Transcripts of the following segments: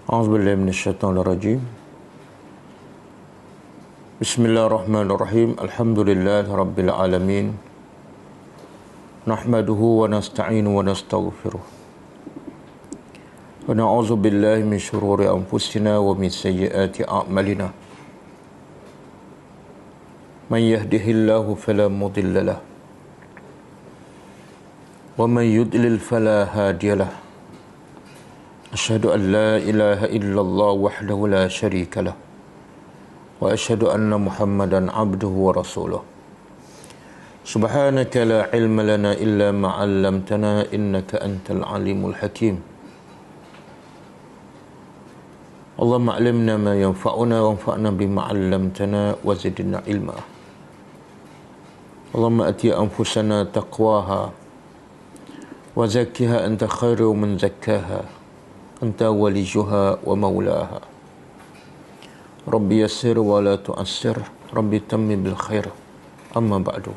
A'udzubillahi minasyaitonirrajim. Bismillahirrahmanirrahim. Alhamdulillahirabbil alamin. Nahmaduhu wa nasta'inu wa nastaghfiruh. Wa na'udzu billahi min syururi anfusina wa min sayyiati a'malina. Man yahdihillahu fala mudilla lahu wa man yudlil fala hadiyalah. Asyhadu an la ilaha illallah wahdahu la syarika lah wa asyhadu anna Muhammadan abduhu wa rasuluh. Subhanaka la ilma lana illa ma 'allamtana innaka antal alimul hakim. Allahumma 'allimna ma yanfa'una wanfa'na bima 'allamtana wa zidna ilma. Allahumma ati anfusana taqwaha wa zakkiha anta khairu man zakkaha anta waliyuha wa maulaha. Rabbi yassir wa la tu'assir, Rabbi tammim bil khair. Amma ba'du.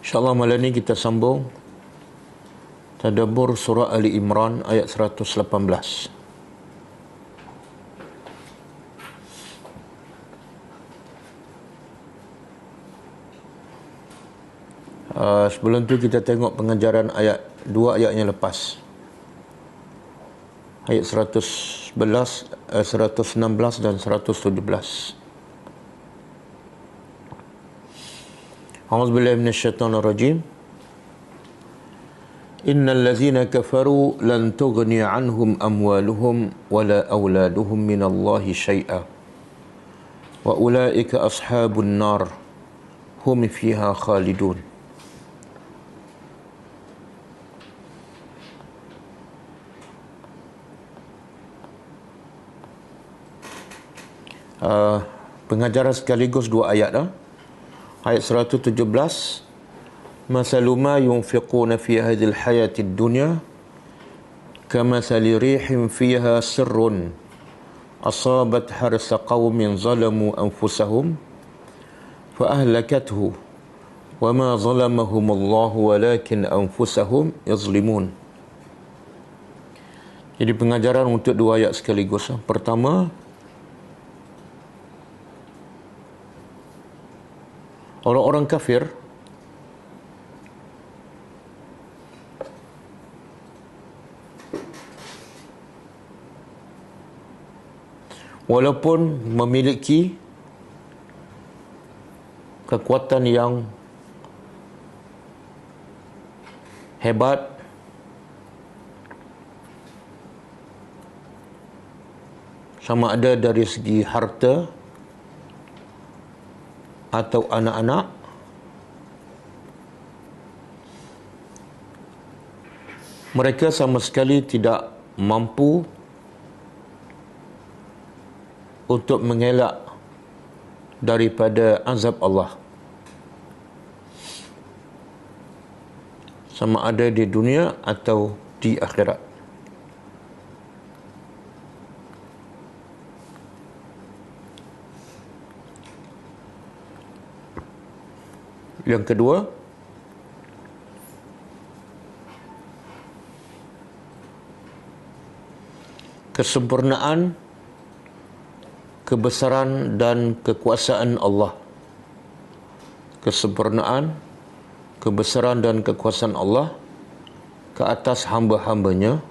InsyaAllah malam ini kita sambung tadabbur surah Ali Imran ayat 118. Sebelum tu kita tengok pengajaran dua ayat yang lepas. Ayat 116 dan 117. A'udzubillahi minasyaitonirrajim. Innal ladzina kafaru lan tughni 'anhum amwaluhum wala auladuhum minallahi syai'a. Wa ulaika ashabun nar hum fiha khalidun. Pengajaran sekaligus dua ayat. Ayat 117, masalu ma yunfiquna fi hadhil hayatid dunya kamathali rihin fiha sirrun asabat harsa qaumin zalamu anfusahum fa ahlakathu wa ma zalamahumullahu walakin anfusahum yazlimun. Jadi pengajaran untuk dua ayat sekaligus. Pertama, orang-orang kafir walaupun memiliki kekuatan yang hebat, sama ada dari segi harta atau anak-anak, mereka sama sekali tidak mampu untuk mengelak daripada azab Allah, sama ada di dunia atau di akhirat. Yang kedua, kesempurnaan, kebesaran dan kekuasaan Allah. Kesempurnaan, kebesaran dan kekuasaan Allah ke atas hamba-hambanya,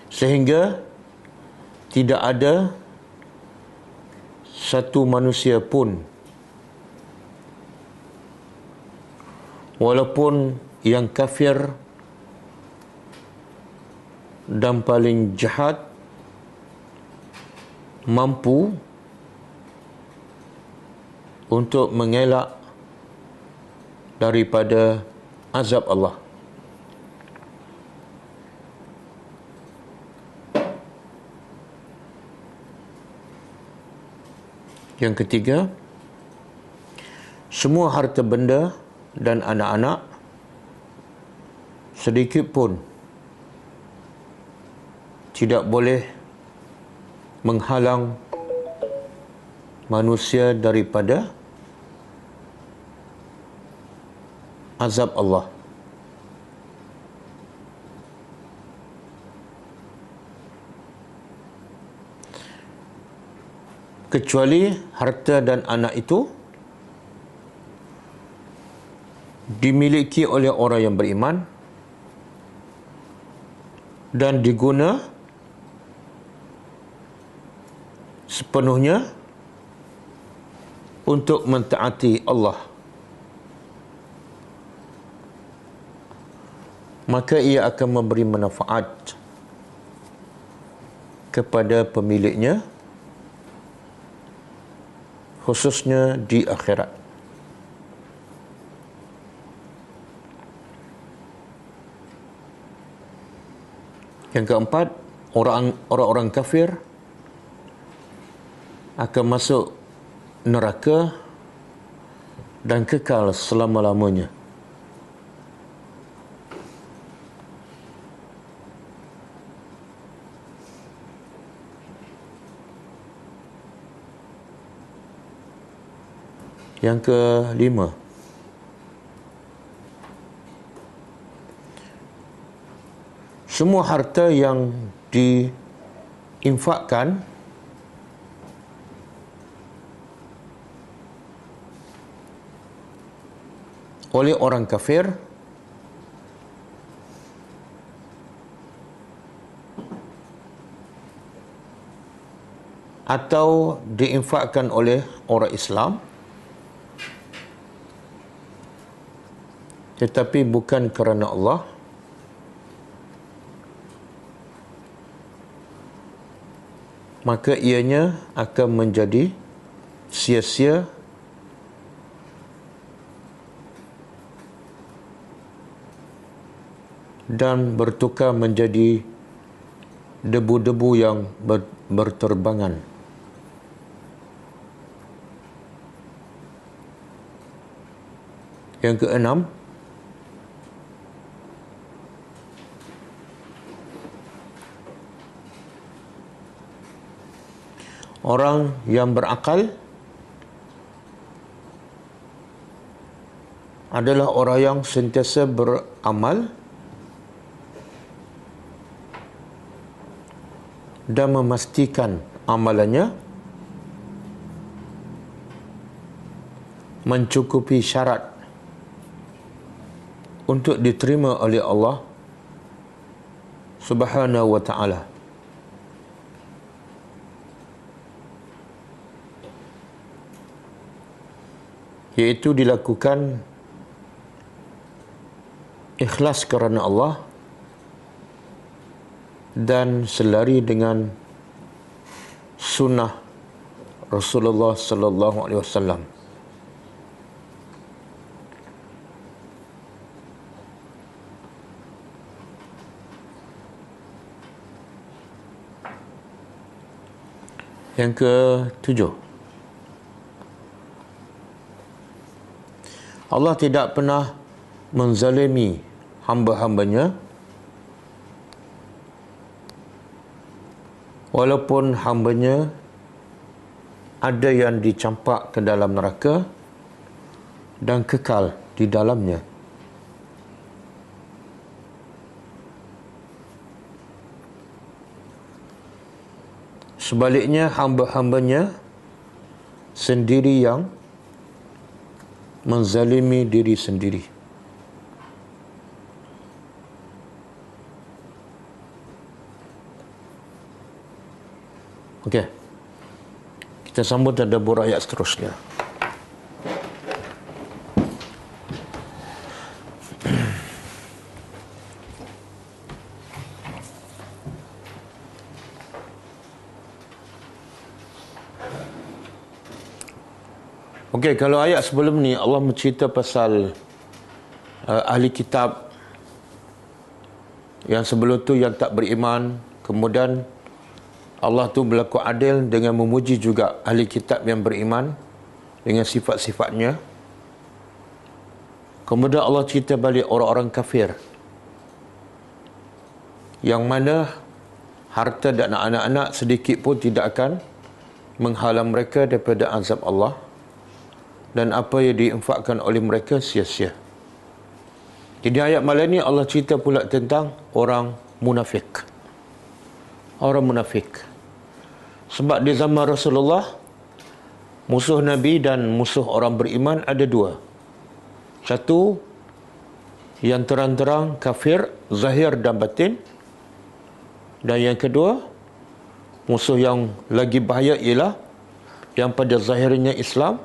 sehingga tidak ada satu manusia pun, walaupun yang kafir dan paling jahat, mampu untuk mengelak daripada azab Allah. Yang ketiga, semua harta benda dan anak-anak sedikit pun tidak boleh menghalang manusia daripada azab Allah. Kecuali harta dan anak itu dimiliki oleh orang yang beriman dan diguna sepenuhnya untuk mentaati Allah. Maka ia akan memberi manfaat kepada pemiliknya, khususnya di akhirat. Yang keempat, orang-orang kafir akan masuk neraka dan kekal selama-lamanya. Yang kelima, semua harta yang diinfakkan oleh orang kafir atau diinfakkan oleh orang Islam tetapi bukan kerana Allah, maka ianya akan menjadi sia-sia dan bertukar menjadi debu-debu yang berterbangan. Yang keenam, orang yang berakal adalah orang yang sentiasa beramal dan memastikan amalannya mencukupi syarat untuk diterima oleh Allah Subhanahu wa ta'ala. Iaitu dilakukan ikhlas kerana Allah dan selari dengan sunnah Rasulullah sallallahu alaihi wasallam. Yang ketujuh, Allah tidak pernah menzalimi hamba-hambanya walaupun hambanya ada yang dicampak ke dalam neraka dan kekal di dalamnya. Sebaliknya, hamba-hambanya sendiri yang menzalimi diri sendiri. Okey. Kita sambut tadabbur ayat seterusnya. Okey, kalau ayat sebelum ni Allah mencerita pasal ahli kitab yang sebelum tu yang tak beriman, kemudian Allah tu berlaku adil dengan memuji juga ahli kitab yang beriman dengan sifat-sifatnya. Kemudian Allah cerita balik orang-orang kafir yang mana harta dan anak-anak sedikit pun tidak akan menghalang mereka daripada azab Allah, dan apa yang diinfakkan oleh mereka sia-sia. Jadi ayat malam ni Allah cerita pula tentang orang munafik. Orang munafik. Sebab di zaman Rasulullah, musuh Nabi dan musuh orang beriman ada dua. Satu, yang terang-terang kafir, zahir dan batin. Dan yang kedua, musuh yang lagi bahaya ialah yang pada zahirnya Islam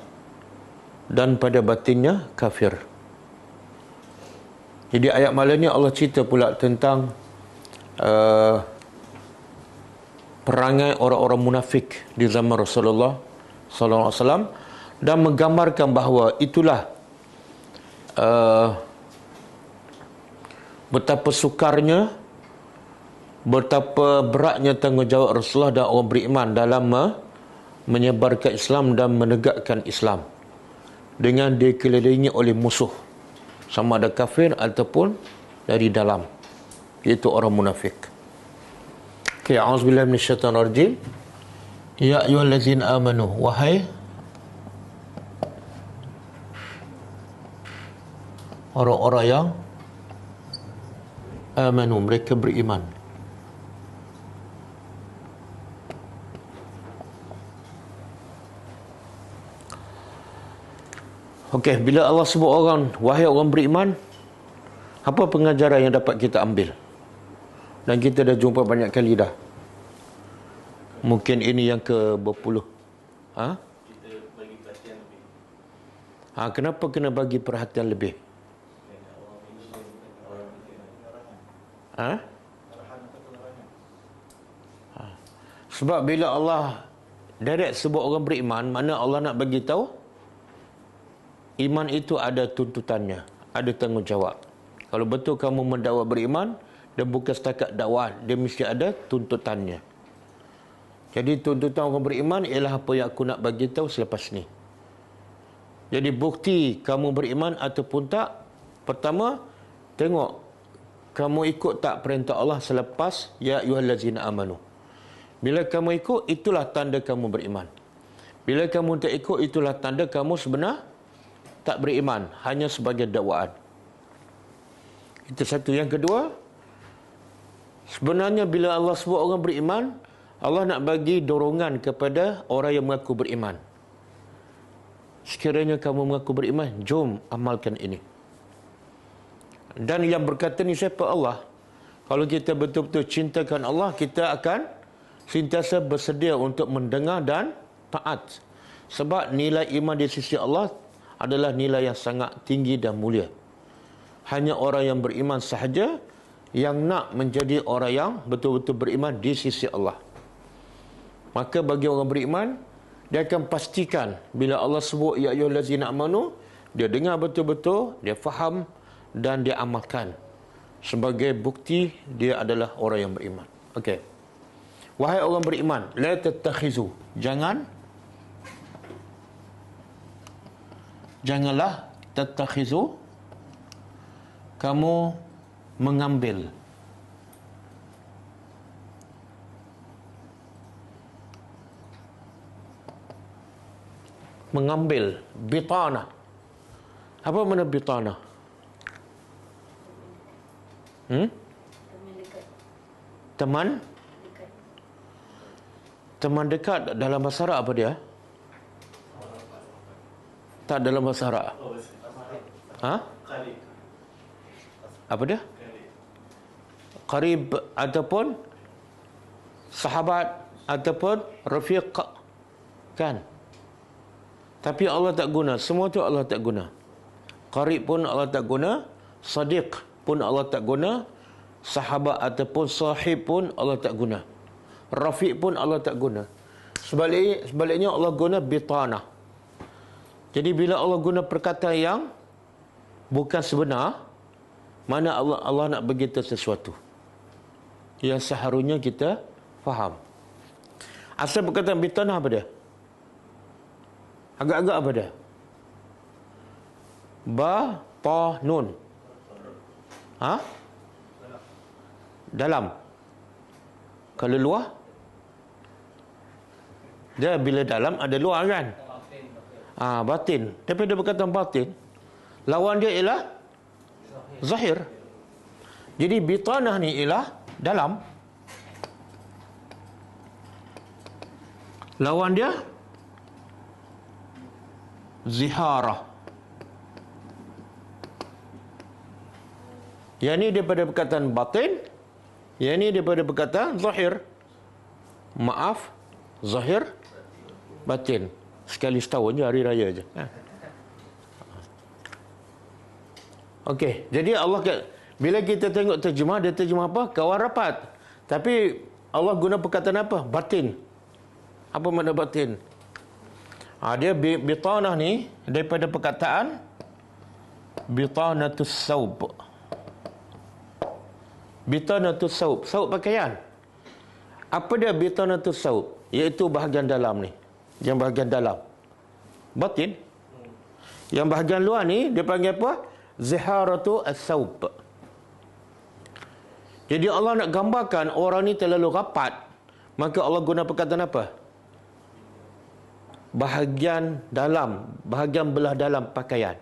dan pada batinnya kafir. Jadi ayat malam ni Allah cerita pula tentang perangai orang-orang munafik di zaman Rasulullah sallallahu alaihi wasallam, dan menggambarkan bahawa itulah betapa sukarnya, betapa beratnya tanggungjawab Rasulullah dan orang beriman dalam menyebarkan Islam dan menegakkan Islam dengan dikelilingi oleh musuh, sama ada kafir ataupun dari dalam, iaitu orang munafik. Okay, a'udzubillahi minasyaitanir rajim. Ya ayyuhallazina amanu, wahai orang-orang yang amanu, mereka beriman. Okey, bila Allah sebut orang, wahai orang beriman, apa pengajaran yang dapat kita ambil? Dan kita dah jumpa banyak kali dah. Mungkin ini yang ke berpuluh. Kita bagi perhatian lebih. Kenapa kena bagi perhatian lebih? Sebab bila Allah direct sebut orang beriman, mana Allah nak bagi tahu iman itu ada tuntutannya, ada tanggungjawab. Kalau betul kamu mendakwa beriman, dan bukan setakat dakwah, dia mesti ada tuntutannya. Jadi tuntutan orang beriman ialah apa yang aku nak bagi tahu selepas ni. Jadi bukti kamu beriman ataupun tak, pertama, tengok kamu ikut tak perintah Allah selepas ya ayyuhallazina amanu. Bila kamu ikut, itulah tanda kamu beriman. Bila kamu tak ikut, itulah tanda kamu sebenar tak beriman, hanya sebagai dakwaan. Itu satu. Yang kedua, sebenarnya bila Allah sebut orang beriman, Allah nak bagi dorongan kepada orang yang mengaku beriman. Sekiranya kamu mengaku beriman, jom amalkan ini. Dan yang berkata ni siapa? Allah. Kalau kita betul-betul cintakan Allah, kita akan sentiasa bersedia untuk mendengar dan taat. Sebab nilai iman di sisi Allah adalah nilai yang sangat tinggi dan mulia. Hanya orang yang beriman sahaja yang nak menjadi orang yang betul-betul beriman di sisi Allah. Maka bagi orang beriman, dia akan pastikan bila Allah sebut ya ayyuhallazina amanu, dia dengar betul-betul, dia faham dan dia amalkan. Sebagai bukti dia adalah orang yang beriman. Okey. Wahai orang beriman, la tattakhizu, janganlah tattakhizu, kamu mengambil bitana. Apa makna bitana? Teman dekat dalam bahasa Arab apa dia? Tak dalam bahasa Arab. Apa dia? Qarib ataupun sahabat ataupun rafiq, kan? Tapi Allah tak guna. Semua tu Allah tak guna. Qarib pun Allah tak guna, sadiq pun Allah tak guna, sahabat ataupun sahib pun Allah tak guna, rafiq pun Allah tak guna. Sebaliknya Allah guna bitana. Jadi bila Allah guna perkataan yang bukan sebenar, mana Allah nak beritahu sesuatu yang seharusnya kita faham. Asal perkataan bitana apa dia? Agak-agak apa dia? Ba Ta, nun. Ha? Dalam. Kalau luar, dia bila dalam ada luar kan? Batin. Daripada perkataan batin, lawan dia ialah zahir. Jadi bitanah ni ialah dalam. Lawan dia ziharah. Yang ni daripada perkataan batin, yang ni daripada perkataan zahir. Maaf, zahir, batin. Sekali setahun je, hari raya je. Okey, jadi Allah bila kita tengok terjemah, dia terjemah apa? Kawan rapat. Tapi Allah guna perkataan apa? Batin. Apa makna batin? Dia bitanah ni daripada perkataan bitanatus saub. Bitanatus saub, saub pakaian. Apa dia bitanatus saub? Iaitu bahagian dalam ni. Yang bahagian dalam batin. Yang bahagian luar ni dia panggil apa? Ziharatu as-saub. Jadi Allah nak gambarkan orang ni terlalu rapat, maka Allah guna perkataan apa? Bahagian dalam, bahagian belah dalam pakaian.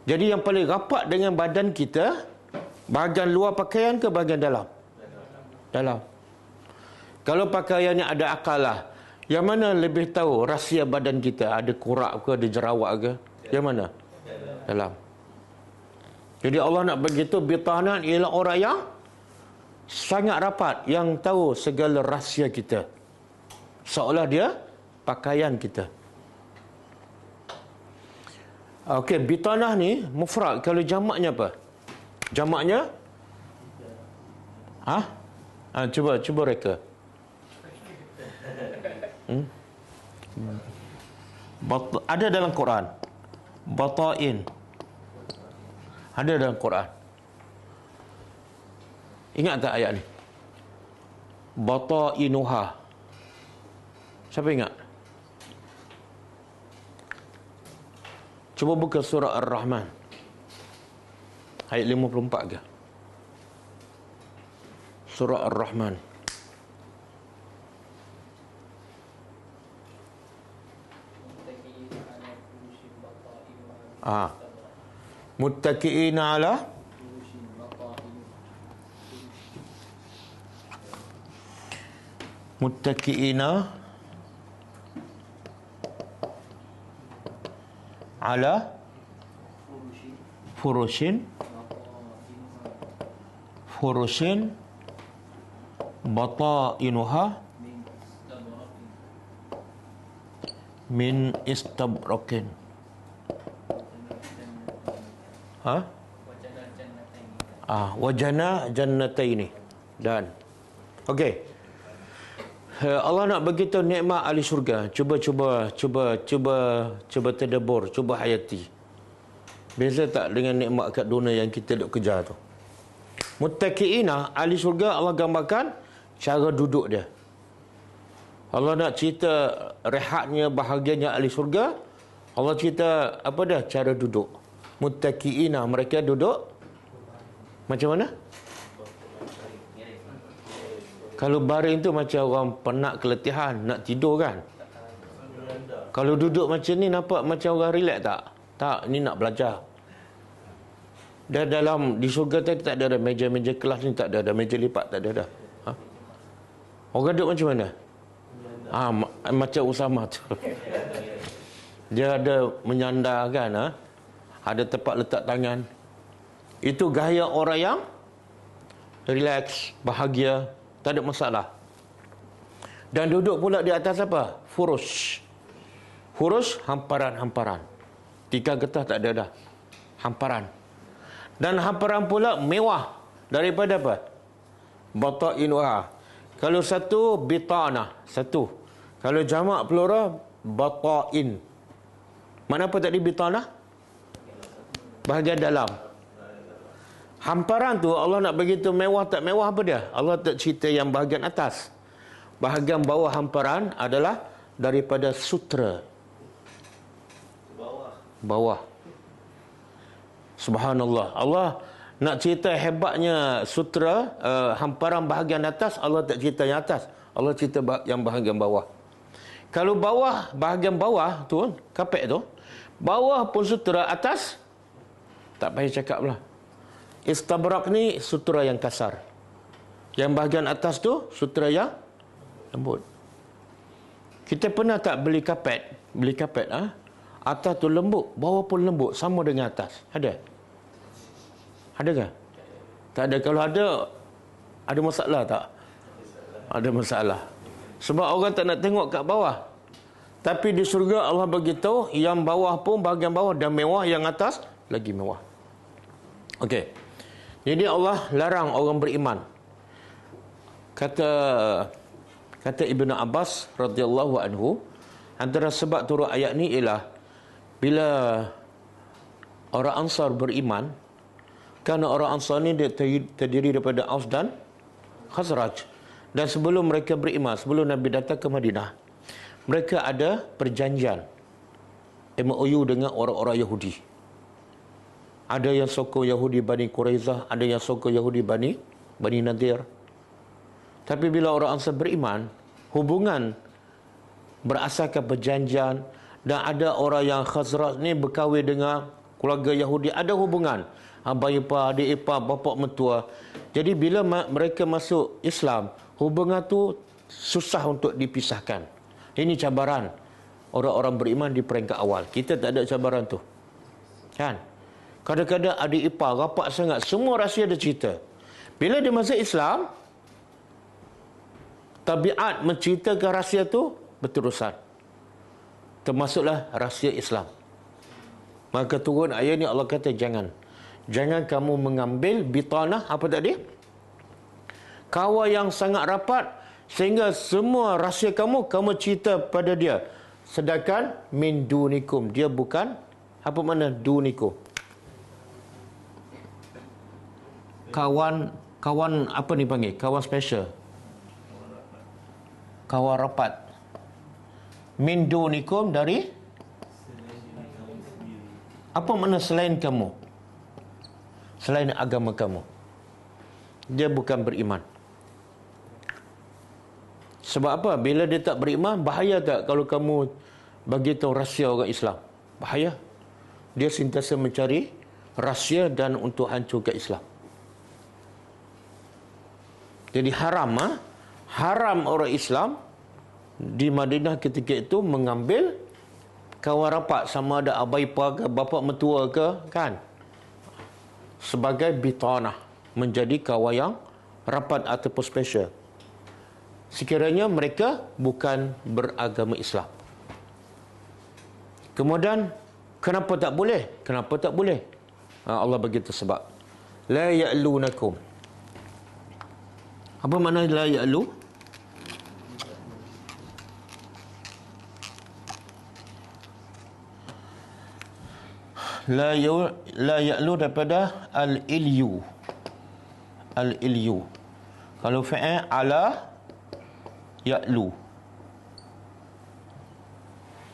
Jadi yang paling rapat dengan badan kita, bahagian luar pakaian ke bahagian dalam? Dalam. Kalau pakaiannya ada akalah, yang mana lebih tahu rahsia badan kita? Ada kurak ke, ada jerawat ke? Yang mana? Dalam. Jadi Allah nak begitu, bitanah ialah orang yang sangat rapat, yang tahu segala rahsia kita, seolah dia pakaian kita. Okey, bitanah ni mufrad. Kalau jamaknya apa? Jamaknya cuba reka. Ada dalam Quran. Batain. Ada dalam Quran. Ingat tak ayat ni? Batainuha. Siapa ingat? Cuba buka surah Ar-Rahman. Ayat 54 ke? Surah Ar-Rahman. Muttaqi'ina ala muttaqi'ina ala furushin batainuha min istabrakin. Wajana jannataini. Dan okey, Allah nak begitu nikmat ahli syurga. Cuba tadabbur, cuba hayati. Beza tak dengan nikmat kat dunia yang kita duk kejar tu? Muttaqiina, ahli syurga, Allah gambarkan cara duduk dia. Allah nak cerita rehatnya, bahagianya ahli syurga. Allah cerita apa dah? Cara duduk. Muttaqiina, mereka duduk macam mana? Kalau baring tu macam orang penat, keletihan, nak tidur kan? Kalau duduk macam ni nampak macam orang relax tak? Tak, ni nak belajar. Dan dalam di syurga tadi tak ada meja-meja kelas ni, tak ada meja lipat, tak ada dah. Orang duduk macam mana? Macam Usama tu. Dia ada menyandar kan? Ada tempat letak tangan. Itu gaya orang yang relax, bahagia, tak ada masalah. Dan duduk pula di atas apa? Furush. Furush, hamparan-hamparan. Tikar getah tak ada dah. Hamparan. Dan hamparan pula mewah. Daripada apa? Batainuha. Kalau satu, bitanah. Satu. Kalau jamak plural, batain. Mana apa tadi bitanah? Bahagian dalam. Hamparan tu Allah nak begitu mewah tak mewah apa dia? Allah tak cerita yang bahagian atas. Bahagian bawah hamparan adalah daripada sutra. Bawah. Subhanallah. Allah nak cerita hebatnya sutera, hamparan bahagian atas, Allah tak cerita yang atas. Allah cerita yang bahagian bawah. Kalau bawah, bahagian bawah tu, kapek tu, bawah pun sutera, atas tak payah cakap lah. Istabrak ni sutera yang kasar. Yang bahagian atas tu sutera yang lembut. Kita pernah tak beli kapet? Beli kapet, atas tu lembut, bawah pun lembut, sama dengan atas. Ada? Ada ke? Tak ada. Kalau ada masalah tak? Ada masalah. Sebab orang tak nak tengok kat bawah. Tapi di syurga Allah beritahu, yang bawah pun bahagian bawah dah mewah, yang atas lagi mewah. Okey. Jadi Allah larang orang beriman. Kata Ibnu Abbas radhiyallahu anhu, antara sebab turun ayat ni ialah bila orang Ansar beriman, kerana orang Ansar ni dia terdiri daripada Aus dan Khazraj. Dan sebelum mereka beriman, sebelum Nabi datang ke Madinah, mereka ada perjanjian MOU dengan orang-orang Yahudi. Ada yang sokong Yahudi Bani Quraizah, ada yang sokong Yahudi Bani Nadir. Tapi bila orang Ansar beriman, hubungan berasaskan perjanjian, dan ada orang yang Khazraj ni berkahwin dengan keluarga Yahudi, ada hubungan abang ipar, adik ipar, bapa mentua. Jadi bila mereka masuk Islam, hubungan tu susah untuk dipisahkan. Ini cabaran orang-orang beriman di peringkat awal. Kita tak ada cabaran tu, kan? Kadang-kadang adik ipar rapat sangat, semua rahsia dia cerita. Bila dia masuk Islam, tabiat menceritakan rahsia tu berterusan, termasuklah rahsia Islam. Maka turun ayat ni, Allah kata jangan kamu mengambil bitanah, apa tadi, kawan yang sangat rapat, sehingga semua rahsia kamu cerita pada dia, sedangkan min dunikum, dia bukan, apa makna dunikum? Kawan apa ni panggil? Kawan special, kawan rapat. Min dunikum, dari apa makna selain kamu, selain agama kamu. Dia bukan beriman. Sebab apa? Bila dia tak beriman, bahaya tak kalau kamu bagi tahu rahsia orang Islam? Bahaya. Dia sentiasa mencari rahsia dan untuk hancurkan Islam. Jadi haram orang Islam di Madinah ketika itu mengambil kawan rapat, sama ada abai ipar ke, bapa mentua ke, kan, sebagai bitanah, menjadi kawan yang rapat ataupun special, sekiranya mereka bukan beragama Islam. Kemudian kenapa tak boleh? Allah beritahu sebab la ya'lunakum. Apa makna la ya'lu? La ya'lu daripada al-ilyu. Al-ilyu. Kalau fa'il ala ya'lu,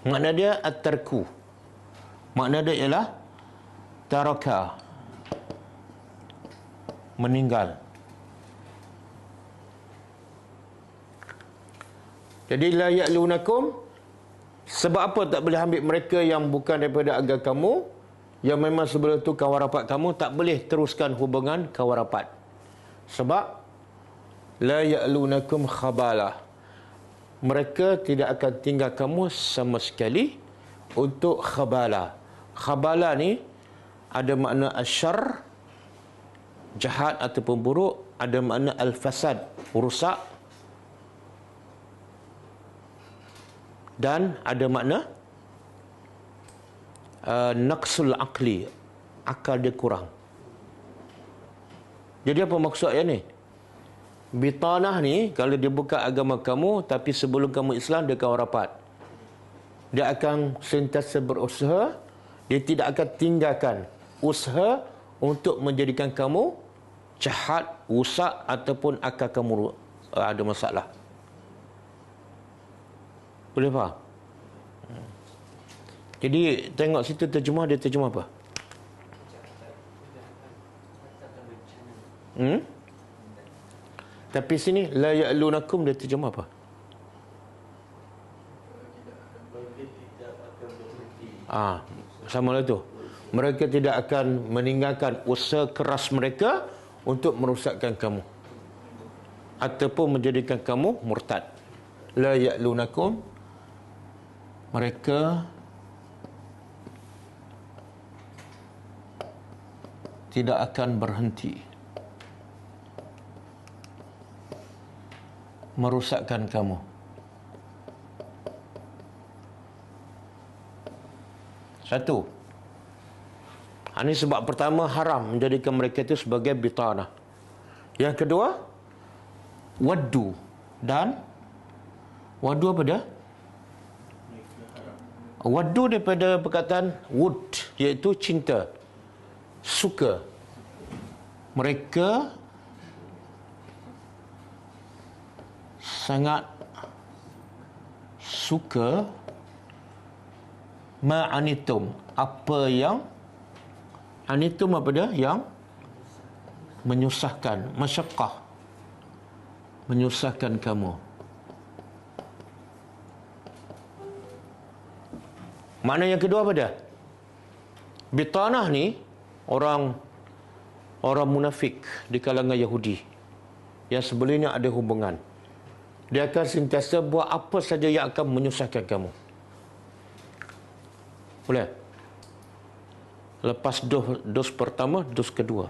makna dia at-tarku. Makna dia ialah taraka, meninggal. Jadi la ya'lunakum, sebab apa tak boleh ambil mereka yang bukan daripada agama kamu, yang memang sebelum tu kawan rapat kamu, tak boleh teruskan hubungan kawan rapat. Sebab la ya'lunakum khabalah, mereka tidak akan tinggal kamu sama sekali untuk khabala. Khabala ni ada makna asyar, jahat ataupun buruk, ada makna al-fasad, rusak, dan ada makna naqsul aqli, akal dia kurang. Jadi apa maksud ayat ni? Bitanah ni kalau dia bukan agama kamu, tapi sebelum kamu Islam dia kawan rapat, dia akan sentiasa berusaha, dia tidak akan tinggalkan usaha untuk menjadikan kamu jahat, rusak, ataupun akal kamu ada masalah. Boleh faham? Jadi tengok situ terjemah, dia terjemah apa? Tapi sini la ya'lunakum dia terjemah apa? Sama lah tu. Mereka tidak akan meninggalkan usaha keras mereka untuk merosakkan kamu ataupun menjadikan kamu murtad. La ya'lunakum, mereka tidak akan berhenti merosakkan kamu. Satu, ini sebab pertama, haram menjadikan mereka itu sebagai bitanah. Yang kedua, waddu. Dan waddu apa dia? Waddu daripada perkataan wud, iaitu cinta, suka. Mereka sangat suka ma'anitum, apa yang anitum apa dia? Yang menyusahkan, masyaqqah, menyusahkan kamu. Makna yang kedua apa dia? Bitanah ni orang munafik di kalangan Yahudi yang sebelumnya ada hubungan. Dia akan sentiasa buat apa saja yang akan menyusahkan kamu. Boleh? Lepas dos pertama, dos kedua.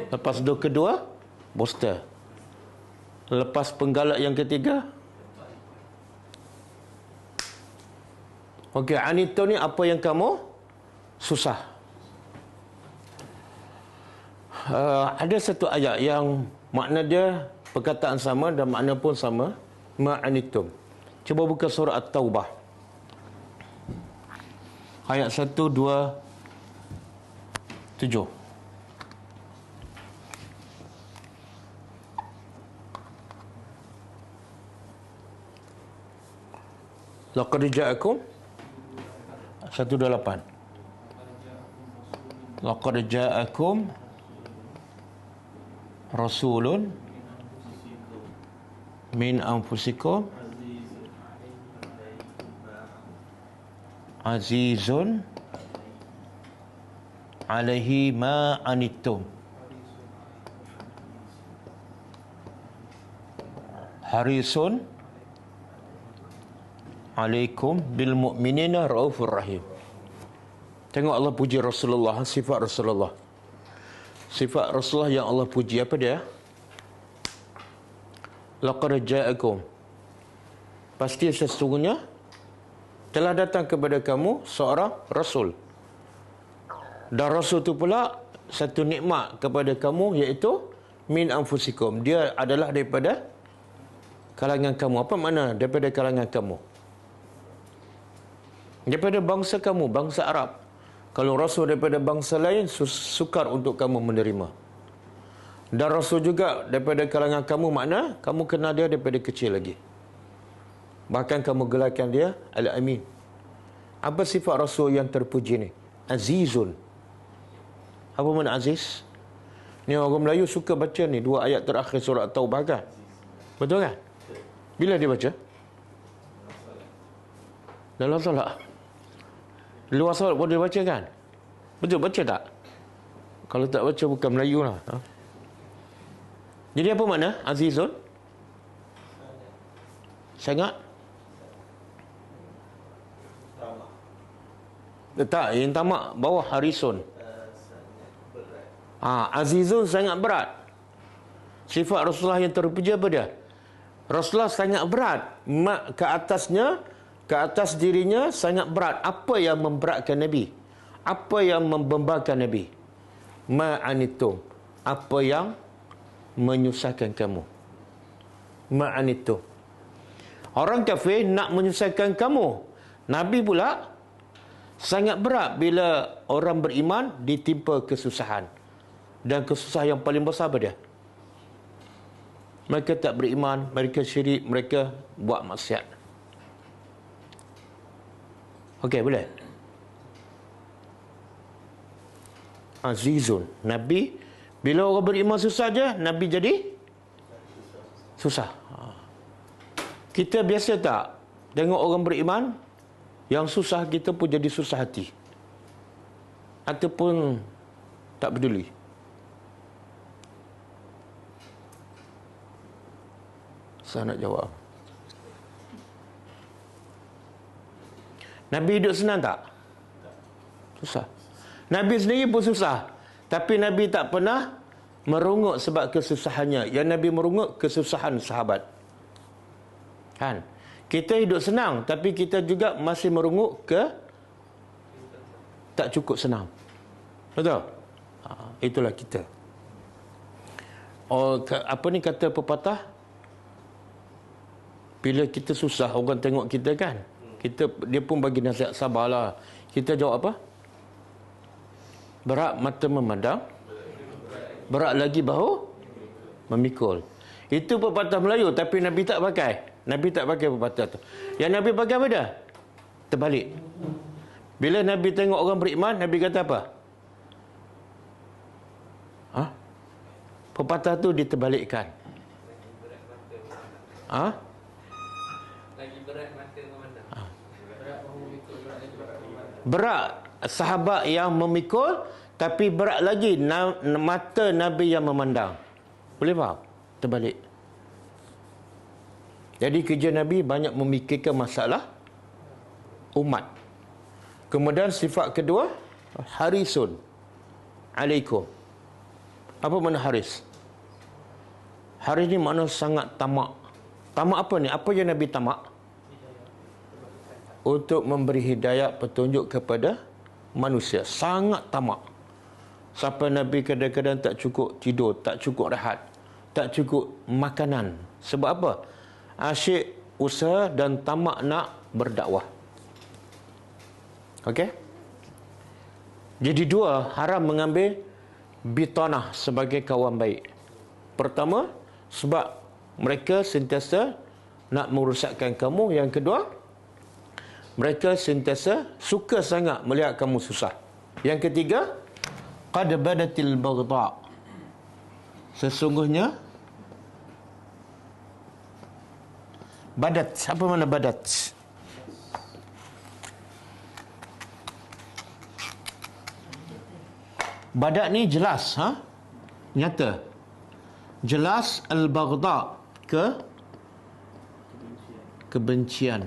Lepas dos kedua, booster. Lepas penggalak yang ketiga. Okey, anito ni apa yang kamu susah. Ada satu ayat yang makna dia perkataan sama dan makna pun sama. Ma'anitum. Cuba buka surah At-Taubah. Ayat 1, 2, 7. Laqad ja'akum 128. Laqad ja'akum rasulun min anfusikum azizun alaihi ma anittum harisun alaikum bil mu'minina raufur rahim. Tengok Allah puji Rasulullah, sifat Rasulullah. Sifat Rasulullah yang Allah puji apa dia? Laqad ja'akum, pasti sesungguhnya telah datang kepada kamu seorang Rasul. Dan Rasul itu pula satu nikmat kepada kamu, iaitu min anfusikum. Dia adalah daripada kalangan kamu. Apa makna daripada kalangan kamu? Daripada bangsa kamu, bangsa Arab. Kalau Rasul daripada bangsa lain, sukar untuk kamu menerima. Dan Rasul juga daripada kalangan kamu, makna kamu kenal dia daripada kecil lagi. Bahkan kamu gelarkan dia Al-Amin. Apa sifat Rasul yang terpuji ni? Azizun. Apa makna aziz? Ni orang Melayu suka baca ni dua ayat terakhir surah At-Taubah kan? Betul kan? Bila dia baca? Dalam solat. Luar solat pun dia baca kan? Betul baca tak? Kalau tak baca bukan Melayu lah. Jadi apa makna azizun? Sangat tak, yang tamak bawah harisun. Azizun sangat berat. Sifat Rasulullah yang terpuji apa dia? Rasulullah sangat berat. Ke atasnya, ke atas dirinya sangat berat. Apa yang memberatkan Nabi? Apa yang membembarkan Nabi? Ma'anitum. Apa yang menyusahkan kamu? Ma'anitum. Orang kafir nak menyusahkan kamu. Nabi pula sangat berat bila orang beriman ditimpa kesusahan. Dan kesusahan yang paling besar apa dia? Mereka tak beriman, mereka syirik, mereka buat maksiat. Okey, boleh? Azizun. Nabi Bila orang beriman susah je, Nabi jadi susah. Kita biasa tak tengok orang beriman yang susah, kita pun jadi susah hati, ataupun tak peduli? Saya nak jawab. Nabi hidup senang tak? Susah. Nabi sendiri pun susah, tapi Nabi tak pernah merungut sebab kesusahannya. Yang Nabi merungut kesusahan sahabat. Kan? Kita hidup senang, tapi kita juga masih merungut tak cukup senang. Betul? Itulah kita. Apa ni kata pepatah? Bila kita susah, orang tengok kita kan, dia pun bagi nasihat, sabarlah. Kita jawab apa? Berat mata memandang, berat lagi bahu memikul. Itu pepatah Melayu, tapi Nabi tak pakai. Nabi tak pakai pepatah tu. Yang Nabi pakai apa dah? Terbalik. Bila Nabi tengok orang beriman, Nabi kata apa? Pepatah tu diterbalikkan. Lagi berat mata memandang. Berat sahabat yang memikul, tapi berat lagi mata Nabi yang memandang. Boleh faham? Terbalik. Jadi kerja Nabi banyak memikirkan masalah umat. Kemudian sifat kedua, harisun alaikum. Apa makna haris? Haris ni makna sangat tamak. Tamak apa ni? Apa yang Nabi tamak? Untuk memberi hidayah, petunjuk kepada manusia. Sangat tamak. Sampai Nabi kadang-kadang tak cukup tidur, tak cukup rehat, tak cukup makanan. Sebab apa? Asyik usaha dan tamak nak berdakwah. Okey? Jadi dua, haram mengambil bitanah sebagai kawan baik. Pertama, sebab mereka sentiasa nak merosakkan kamu. Yang kedua, mereka sentiasa suka sangat melihat kamu susah. Yang ketiga, qad badatil baghdha. Sesungguhnya badat. Apa makna badat? Badat ni jelas, nyata. Jelas al-baghdha, kebencian.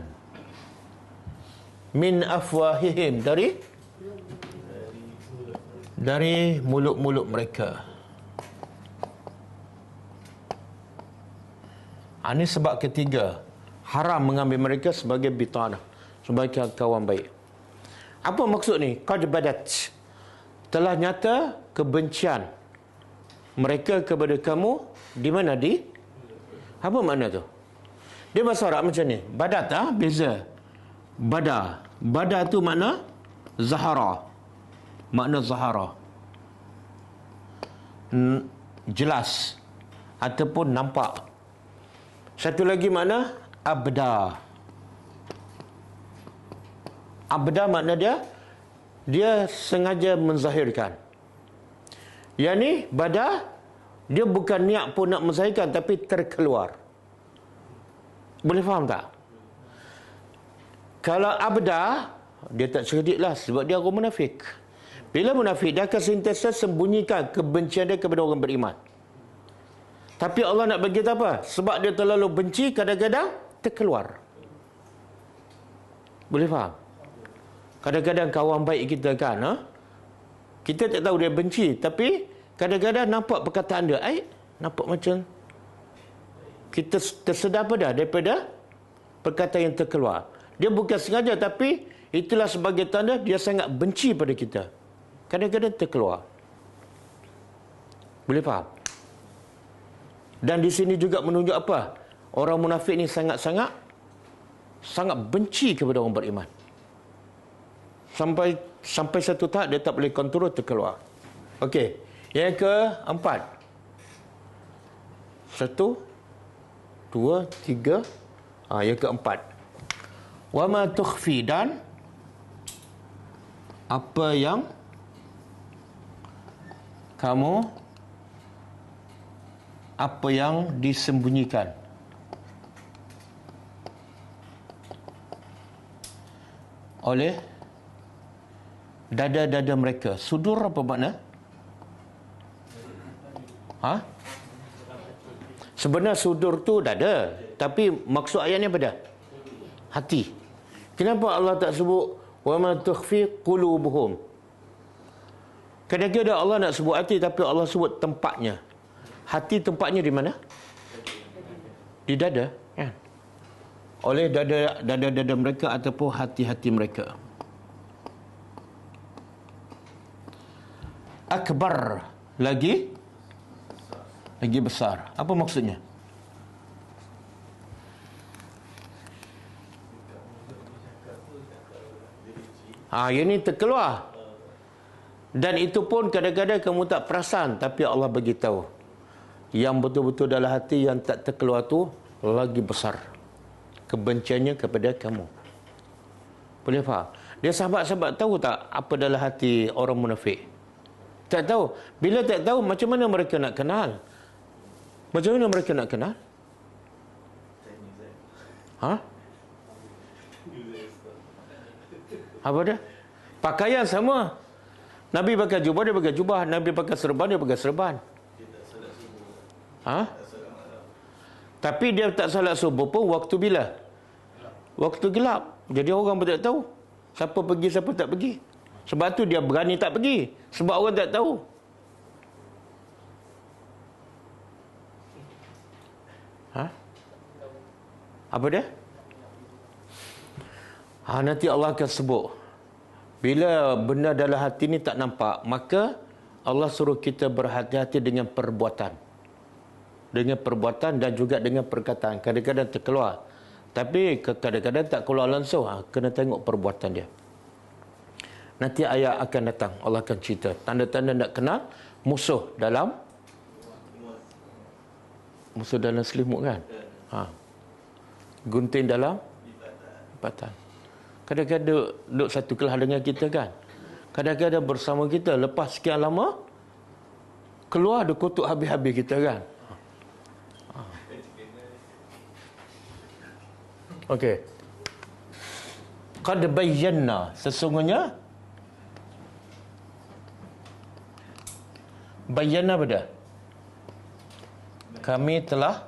Min afwahihim, dari mulut-mulut mereka. Ini sebab ketiga, haram mengambil mereka sebagai bitanah, sebagai kawan baik. Apa maksud ni? Qad badat, telah nyata kebencian mereka kepada kamu. Di mana? Apa makna tu? Dia bahasa Arab macam ni. Badat, beza. Bada tu makna zahara. Makna zahara, jelas ataupun nampak. Satu lagi makna abda. Abda makna dia sengaja menzahirkan. Yang ni bada, dia bukan niat pun nak menzahirkan, tapi terkeluar. Boleh faham tak? Kalau abda, dia tak cerdik lah, sebab dia orang munafik. Bila munafik, dia akan sentiasa sembunyikan kebencian dia kepada orang beriman. Tapi Allah nak bagi tahu apa? Sebab dia terlalu benci, kadang-kadang terkeluar. Boleh faham? Kadang-kadang kawan baik kita kan, kita tak tahu dia benci, tapi kadang-kadang nampak perkataan dia, nampak macam kita tersedar dah daripada perkataan yang terkeluar. Dia bukan sengaja, tapi itulah sebagai tanda dia sangat benci pada kita. Kadang-kadang terkeluar. Boleh faham? Dan di sini juga menunjuk apa? Orang munafik ni sangat benci kepada orang beriman. Sampai satu tahap dia tak boleh kontrol, terkeluar. Okey. Yang keempat. 1, 2, 3. Yang keempat. Wa ma tukhfi, dan apa yang kamu apa yang disembunyikan oleh dada-dada mereka. Sudur apa makna? Sebenarnya sudur tu dada, tapi maksud ayat ni apa dah? Hati. Kenapa Allah tak sebut wa ma tukhfi qulubuhum? Kadang-kadang Allah nak sebut hati, tapi Allah sebut tempatnya. Hati tempatnya di mana? Di dada, kan? Oleh dada mereka ataupun hati-hati mereka. Akbar, lagi besar. Apa maksudnya? Yang ni terkeluar. Dan itu pun kadang-kadang kamu tak perasan, tapi Allah beritahu. Yang betul-betul dalam hati yang tak terkeluar tu lagi besar kebenciannya kepada kamu. Boleh faham? Dia sahabat-sahabat tahu tak apa dalam hati orang munafik? Tak tahu. Bila tak tahu, macam mana mereka nak kenal? Macam mana mereka nak kenal? Apa dia? Pakaian sama. Nabi pakai jubah, dia pakai jubah. Nabi pakai serban, dia pakai serban. Tapi dia tak salat subuh pun waktu bila? Waktu gelap. Jadi orang pun tak tahu siapa pergi, siapa tak pergi. Sebab tu dia berani tak pergi, sebab orang tak tahu. Apa dia? Nanti Allah akan sebut. Bila benda dalam hati ni tak nampak, maka Allah suruh kita berhati-hati dengan perbuatan. Dengan perbuatan dan juga dengan perkataan. Kadang-kadang terkeluar, tapi kadang-kadang tak keluar langsung. Kena tengok perbuatan dia. Nanti ayat akan datang, Allah akan cerita tanda-tanda nak kenal musuh dalam selimut, kan? Gunting dalam lipatan. Kadang-kadang duduk satu kelas dengan kita, kan? Kadang-kadang bersama kita, lepas sekian lama keluar dia kutuk habis-habis kita, kan? Okey. Qad bayyana, sesungguhnya bayyana apa dah? Kami telah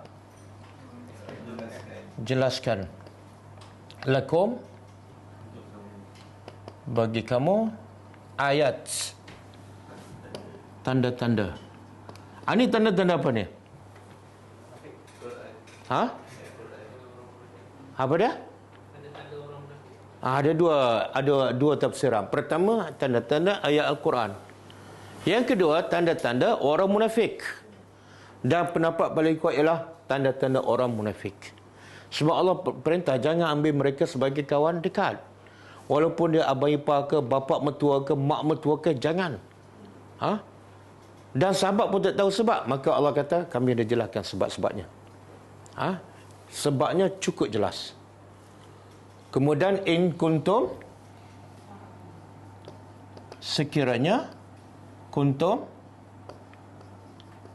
jelaskan lakum, bagi kamu, ayat, tanda-tanda. Ini tanda-tanda apa ni? Apa dia? Ada dua tafsiran. Pertama, tanda-tanda ayat Al-Quran. Yang kedua, tanda-tanda orang munafik. Dan pendapat paling kuat ialah tanda-tanda orang munafik. Sebab Allah perintah jangan ambil mereka sebagai kawan dekat. Walaupun dia abang ipar ke, bapak mertua ke, mak mertua ke, jangan. Dan sahabat pun tak tahu sebab. Maka Allah kata, kami dah jelaskan sebab-sebabnya. Sebabnya cukup jelas. Kemudian, in kuntum, sekiranya kuntum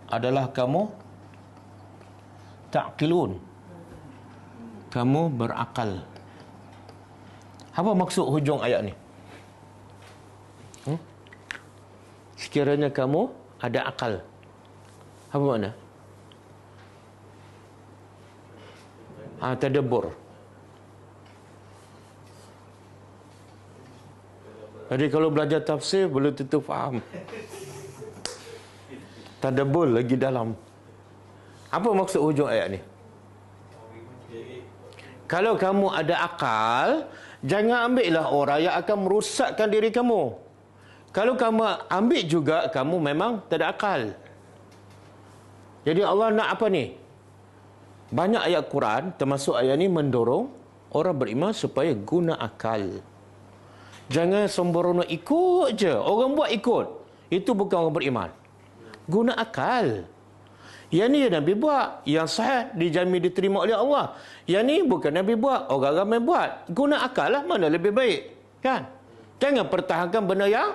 adalah kamu ta'qilun, kamu berakal. Apa maksud hujung ayat ni? Sekiranya kamu ada akal. Apa makna? Tadabbur. Jadi kalau belajar tafsir belum tentu faham. Tadabbur lagi dalam. Apa maksud hujung ayat ni? Kalau kamu ada akal, jangan ambillah orang yang akan merosakkan diri kamu. Kalau kamu ambil juga, kamu memang tak ada akal. Jadi Allah nak apa ni? Banyak ayat Quran, termasuk ayat ni, mendorong orang beriman supaya guna akal. Jangan sembrono ikut je. Orang buat ikut, itu bukan orang beriman. Guna akal. Yang ni Nabi buat, yang sahih dijamin diterima oleh Allah. Yang ni bukan Nabi buat, orang ramai buat. Guna akal lah, mana lebih baik, kan? Jangan pertahankan benda yang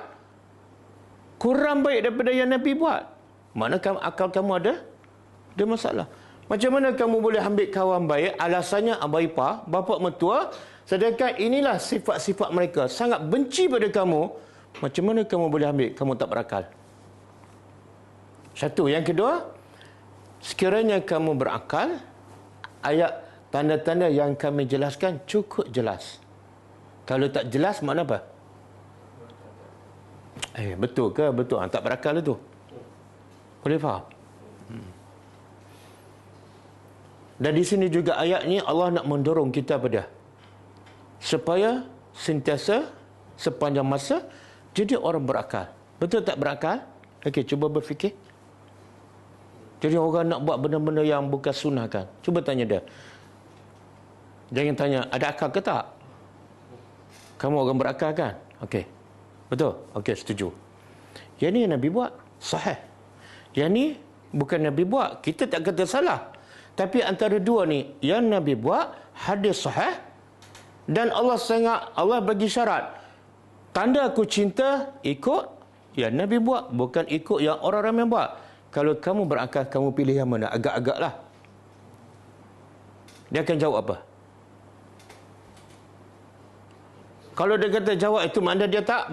kurang baik daripada yang Nabi buat. Mana akal kamu ada? Ada masalah. Macam mana kamu boleh ambil kawan baik, alasannya abang ipar, bapa mertua, sedangkan inilah sifat-sifat mereka, sangat benci pada kamu. Macam mana kamu boleh ambil? Kamu tak berakal. Satu. Yang kedua, sekiranya kamu berakal, ayat tanda-tanda yang kami jelaskan cukup jelas. Kalau tak jelas, makna apa? Betul ke? Betul. Tak berakal itu. Boleh faham? Dan di sini juga ayat ni Allah nak mendorong kita pada supaya sentiasa sepanjang masa jadi orang berakal. Betul tak berakal? Okey, cuba berfikir. Jadi orang nak buat benda-benda yang bukan sunnah kan. Cuba tanya dia. Jangan tanya, ada akal ke tak? Kamu orang berakal kan? Okey. Betul? Okey, setuju. Yang ni yang Nabi buat. Sahih. Yang ni bukan Nabi buat. Kita tak kata salah. Tapi antara dua ni, yang Nabi buat, hadis sahih. Dan Allah bagi syarat. Tanda aku cinta, ikut yang Nabi buat. Bukan ikut yang orang ramai buat. Kalau kamu berakal, kamu pilih yang mana? Agak-agak lah. Dia akan jawab apa? Kalau dia kata jawab itu, makna dia tak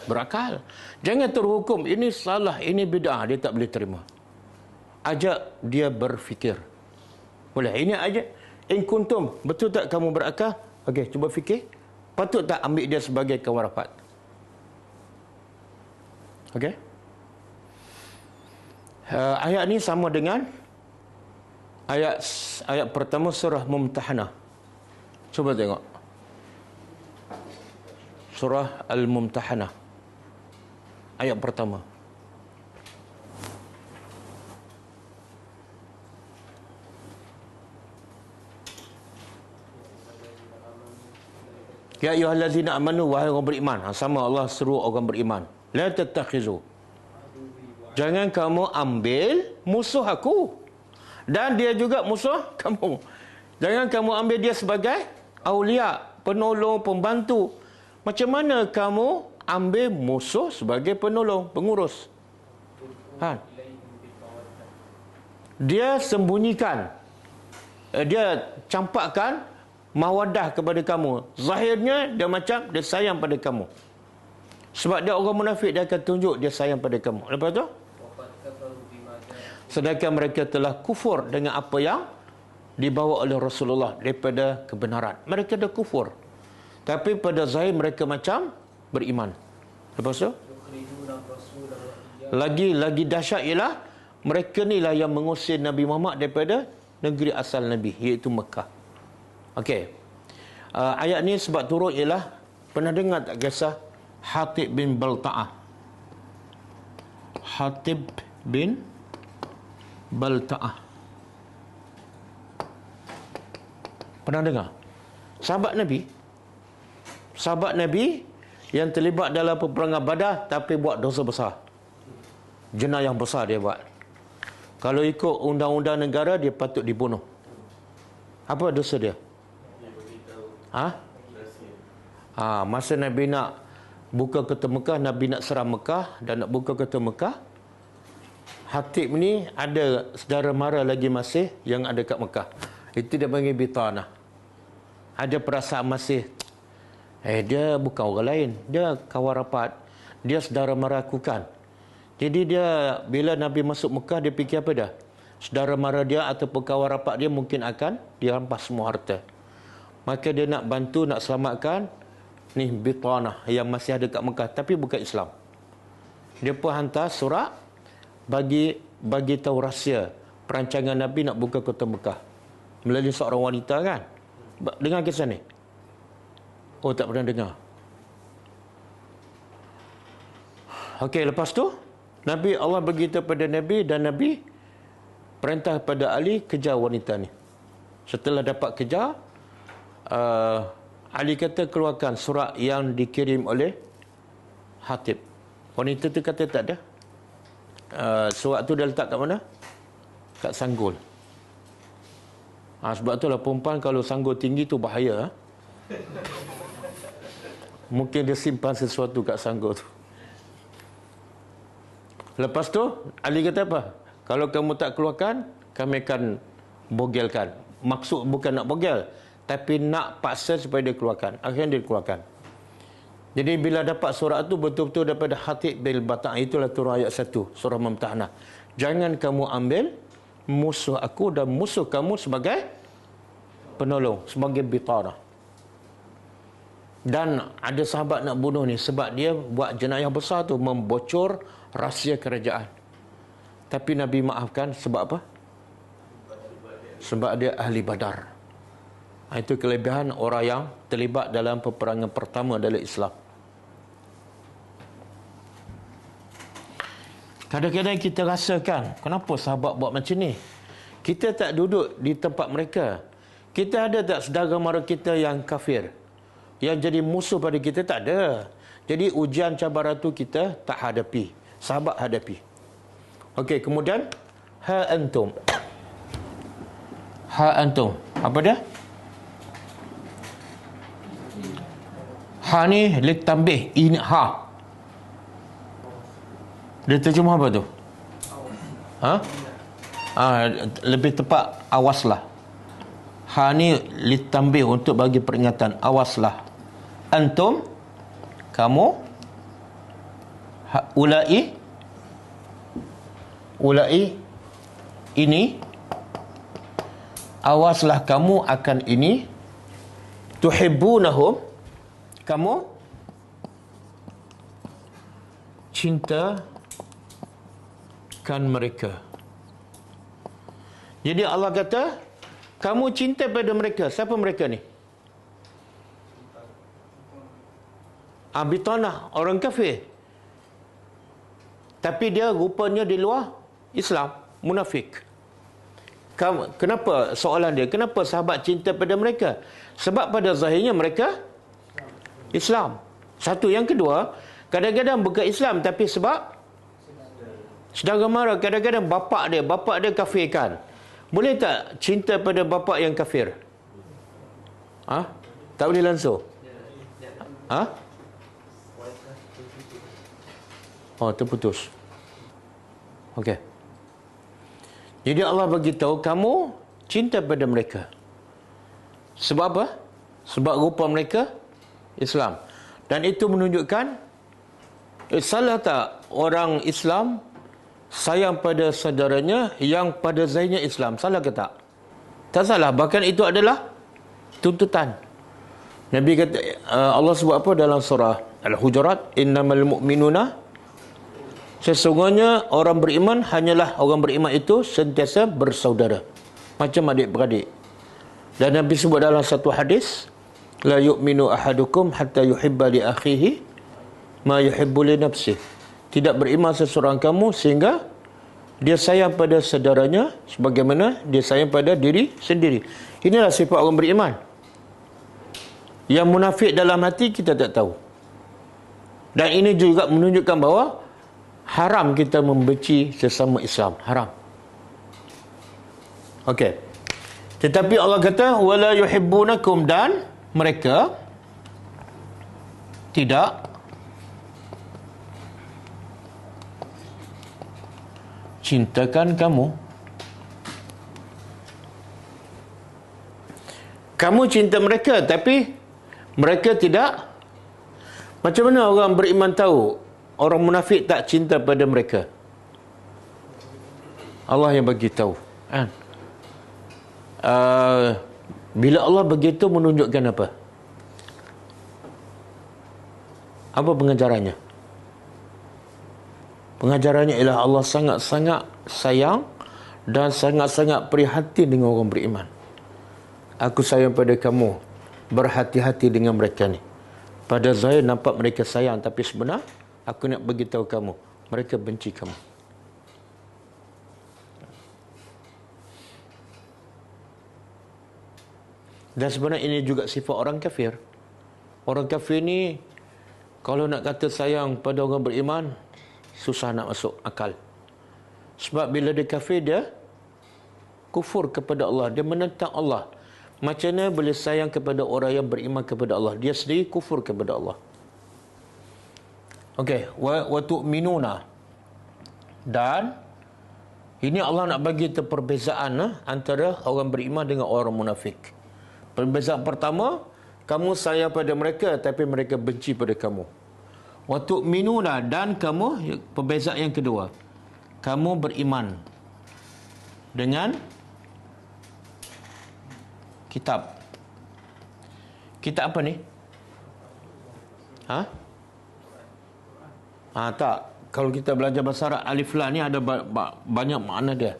berakal. Jangan terhukum, ini salah, ini bid'ah. Dia tak boleh terima. Ajak dia berfikir. Boleh. Ini ajak. In kuntum. Betul tak kamu berakal? Okey, cuba fikir. Patut tak ambil dia sebagai kawan rapat? Okey. Ayat ni sama dengan ayat pertama surah Mumtahanah. Cuba tengok. Surah Al-Mumtahanah. Ayat pertama. Ya ayyuhallazina amanu, wahai orang beriman. Sama Allah seru orang beriman. La tattakhizu. Jangan kamu ambil musuh aku. Dan dia juga musuh kamu. Jangan kamu ambil dia sebagai aulia, penolong, pembantu. Macam mana kamu ambil musuh sebagai penolong, pengurus? Dia sembunyikan. Dia campakkan mawadah kepada kamu. Zahirnya dia macam dia sayang pada kamu. Sebab dia orang munafik, dia akan tunjuk dia sayang pada kamu. Lepas tu, sedangkan mereka telah kufur dengan apa yang dibawa oleh Rasulullah daripada kebenaran. Mereka dah kufur. Tapi pada zahir mereka macam beriman. Lepas tu, lagi dahsyat ialah mereka ni lah yang mengusir Nabi Muhammad daripada negeri asal Nabi, iaitu Mekah. Okey. Ayat ni sebab turun ialah, pernah dengar tak kisah Hatib bin Balta'ah? Hatib bin Balta'ah. Pernah dengar? Sahabat Nabi yang terlibat dalam peperangan Badar tapi buat dosa besar. Jenayah besar dia buat. Kalau ikut undang-undang negara, dia patut dibunuh. Apa dosa dia? Masa Nabi nak buka kota Mekah, Nabi nak serang Mekah dan nak buka kota Mekah, Hatib ni ada saudara mara lagi masih yang ada kat Mekah. Itu dia panggil bitanah. Ada perasaan masih, dia bukan orang lain, dia kawan rapat, dia saudara mara aku kan. Jadi dia, bila Nabi masuk Mekah, dia fikir apa dah? Saudara mara dia ataupun kawan rapat dia mungkin akan dirampas semua harta. Maka dia nak bantu, nak selamatkan ni bitanah yang masih ada kat Mekah tapi bukan Islam. Dia pun hantar surat bagi tahu rahsia perancangan Nabi nak buka kota Mekah melalui seorang wanita kan. Dengar kisah ni? Oh, tak pernah dengar. Okey, lepas tu Allah beritahu pada Nabi dan Nabi perintah pada Ali kejar wanita ni. Setelah dapat kejar, Ali kata keluarkan surat yang dikirim oleh Hatib. Wanita tu kata tak ada. Surat tu dia letak kat mana? Kat sanggul. Sebab tu lah perempuan kalau sanggul tinggi tu bahaya. Mungkin dia simpan sesuatu kat sanggul tu. Lepas tu Ali kata apa? Kalau kamu tak keluarkan, kami akan bogelkan. Maksud bukan nak bogel, tapi nak paksa supaya dia keluarkan. Akhirnya dia keluarkan. Jadi bila dapat surah itu betul-betul daripada Hatib bil Batang. Itulah turun ayat 1 surah Mumtahanah. Jangan kamu ambil musuh aku dan musuh kamu sebagai penolong, sebagai bitanah. Dan ada sahabat nak bunuh ni sebab dia buat jenayah besar tu, membocor rahsia kerajaan. Tapi Nabi maafkan sebab apa? Sebab dia ahli Badar. Itu kelebihan orang yang terlibat dalam peperangan pertama dalam Islam. Kadang-kadang kita rasakan, kenapa sahabat buat macam ni? Kita tak duduk di tempat mereka. Kita ada tak saudara mara kita yang kafir? Yang jadi musuh pada kita? Tak ada. Jadi ujian cabaran tu kita tak hadapi. Sahabat hadapi. Okey, kemudian ha antum. Ha antum. Apa dia? Ha ni litambih. Ini ha. Dia terjemah apa tu? Ha? Lebih tepat awaslah. Ha ni litambih, untuk bagi peringatan. Awaslah. Antum, kamu, ulai, ini, awaslah kamu akan ini. Tuhibbunahum, kamu cintakan mereka. Jadi Allah kata, kamu cinta pada mereka. Siapa mereka ni? Bitanah, orang kafir. Tapi dia rupanya di luar Islam, munafik. Kenapa soalan dia? Kenapa sahabat cinta pada mereka? Sebab pada zahirnya mereka Islam. Satu. Yang kedua, kadang-kadang bukan Islam tapi sebab saudara mara. Kadang-kadang bapa dia kafirkan. Boleh tak cinta pada bapa yang kafir? Tak boleh langsung. Terputus. Okey. Jadi Allah bagi tahu kamu cinta pada mereka. Sebab apa? Sebab rupa mereka Islam. Dan itu menunjukkan salah tak orang Islam sayang pada saudaranya yang pada zahirnya Islam? Salah ke tak? Tak salah. Bahkan itu adalah tuntutan. Nabi kata, Allah sebut apa dalam surah Al-Hujurat? Innamal mu'minuna, sesungguhnya orang beriman hanyalah orang beriman itu sentiasa bersaudara, macam adik-beradik. Dan Nabi sebut dalam satu hadis, la yu'minu ahadukum hatta yuhibba li akhihi ma yuhibbu li nafsihi. Tidak beriman seseorang kamu sehingga dia sayang pada saudaranya sebagaimana dia sayang pada diri sendiri. Inilah sifat orang beriman. Yang munafik dalam hati kita tak tahu. Dan ini juga menunjukkan bahawa haram kita membenci sesama Islam. Haram. Okey. Tetapi Allah kata wala yuhibbunakum, dan mereka tidak cintakan kamu. Kamu cinta mereka tapi mereka tidak. Macam mana orang beriman tahu orang munafik tak cinta pada mereka? Allah yang bagi tahu. Bila Allah begitu menunjukkan apa? Apa pengajarannya? Pengajarannya ialah Allah sangat-sangat sayang dan sangat-sangat prihatin dengan orang beriman. Aku sayang pada kamu. Berhati-hati dengan mereka ni. Pada zahir nampak mereka sayang, tapi sebenar aku nak beritahu kamu, mereka benci kamu. Dan sebenarnya ini juga sifat orang kafir. Orang kafir ni kalau nak kata sayang pada orang beriman, susah nak masuk akal. Sebab bila dia kafir, dia kufur kepada Allah, dia menentang Allah. Macam mana boleh sayang kepada orang yang beriman kepada Allah? Dia sendiri kufur kepada Allah. Okey, wa tu'minuna, dan Ini Allah nak bagi kita perbezaan antara orang beriman dengan orang munafik. Perbezaan pertama, kamu sayang pada mereka tapi mereka benci pada kamu. Wa tu'minuna, dan kamu, perbezaan yang kedua, kamu beriman dengan kitab. Kitab apa ni? Tak. Kalau kita belajar bahasa Arab, alif lam ni ada banyak makna dia.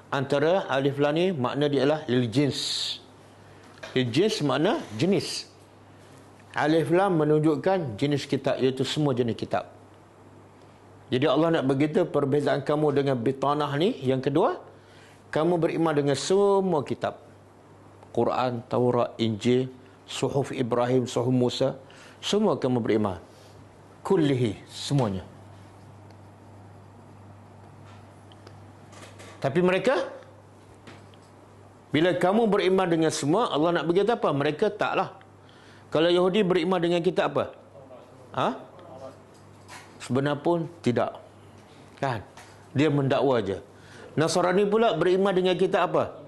Antara alif lam ni makna dia adalah lil jins. Lil jins makna jenis. Alif lam menunjukkan jenis kitab, iaitu semua jenis kitab. Jadi Allah nak beritahu perbezaan kamu dengan bitanah ni. Yang kedua, kamu beriman dengan semua kitab. Quran, Taurat, Injil, Suhuf Ibrahim, Suhuf Musa, semua kamu beriman. Kullihi, semuanya. Tapi mereka, bila kamu beriman dengan semua, Allah nak beritahu apa? Mereka taklah. Kalau Yahudi beriman dengan kitab apa? Sebenarnya pun tidak. Kan? Dia mendakwa aja. Nasrani pula beriman dengan kitab apa?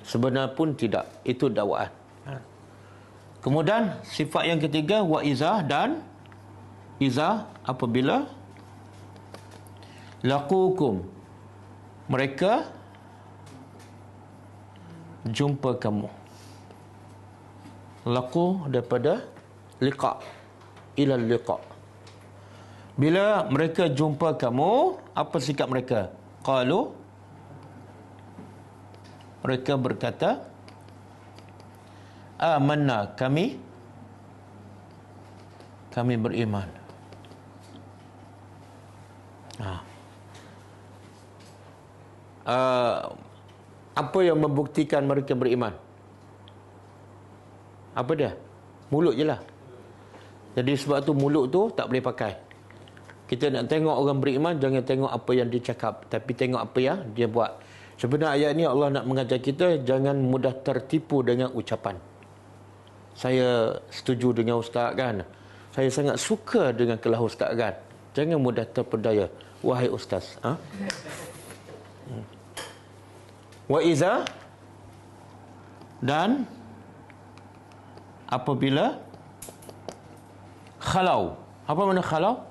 Sebenarnya pun tidak. Itu dakwaan. Kemudian sifat yang ketiga, wa izah, dan izah apabila laqukum, mereka jumpa kamu. Laqu daripada liqa, ila liqa. Bila mereka jumpa kamu, apa sikap mereka? Qalu, mereka berkata, amanna, kami beriman. Apa yang membuktikan mereka beriman? Apa dia? Mulut je lah. Jadi sebab tu mulut tu tak boleh pakai. Kita nak tengok orang beriman, jangan tengok apa yang dia cakap, tapi tengok apa yang dia buat. Sebenarnya ayat ni Allah nak mengajar kita jangan mudah tertipu dengan ucapan. Saya setuju dengan Ustaz kan. Saya sangat suka dengan kelah Ustaz kan. Jangan mudah terpedaya, wahai Ustaz. Wa iza, dan apabila khalau. Apa makna khalau?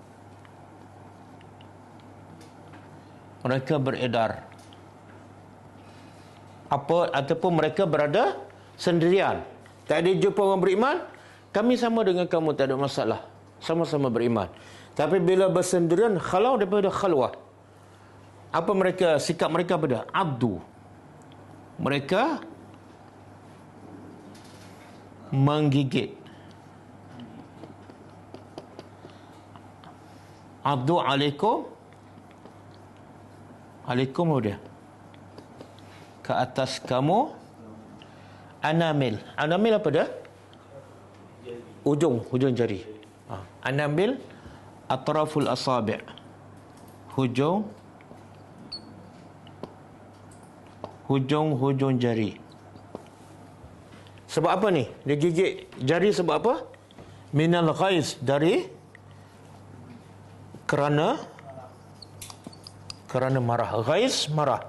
Mereka beredar. Ataupun mereka berada sendirian. Tak ada jumpa orang beriman, kami sama dengan kamu, tak ada masalah. Sama-sama beriman. Tapi bila bersendirian, khalau daripada khalwah. Apa mereka, sikap mereka pada abdu. Mereka menggigit. Abdu alaikum. Alaikum apa dia? Ke atas kamu. Anamil. Anamil apa dia? Hujung jari. Anamil atraful asabi'. Hujung jari. Sebab apa ni? Dia gigit jari sebab apa? Minal ghaiz, dari kerana marah. Ghaiz, marah.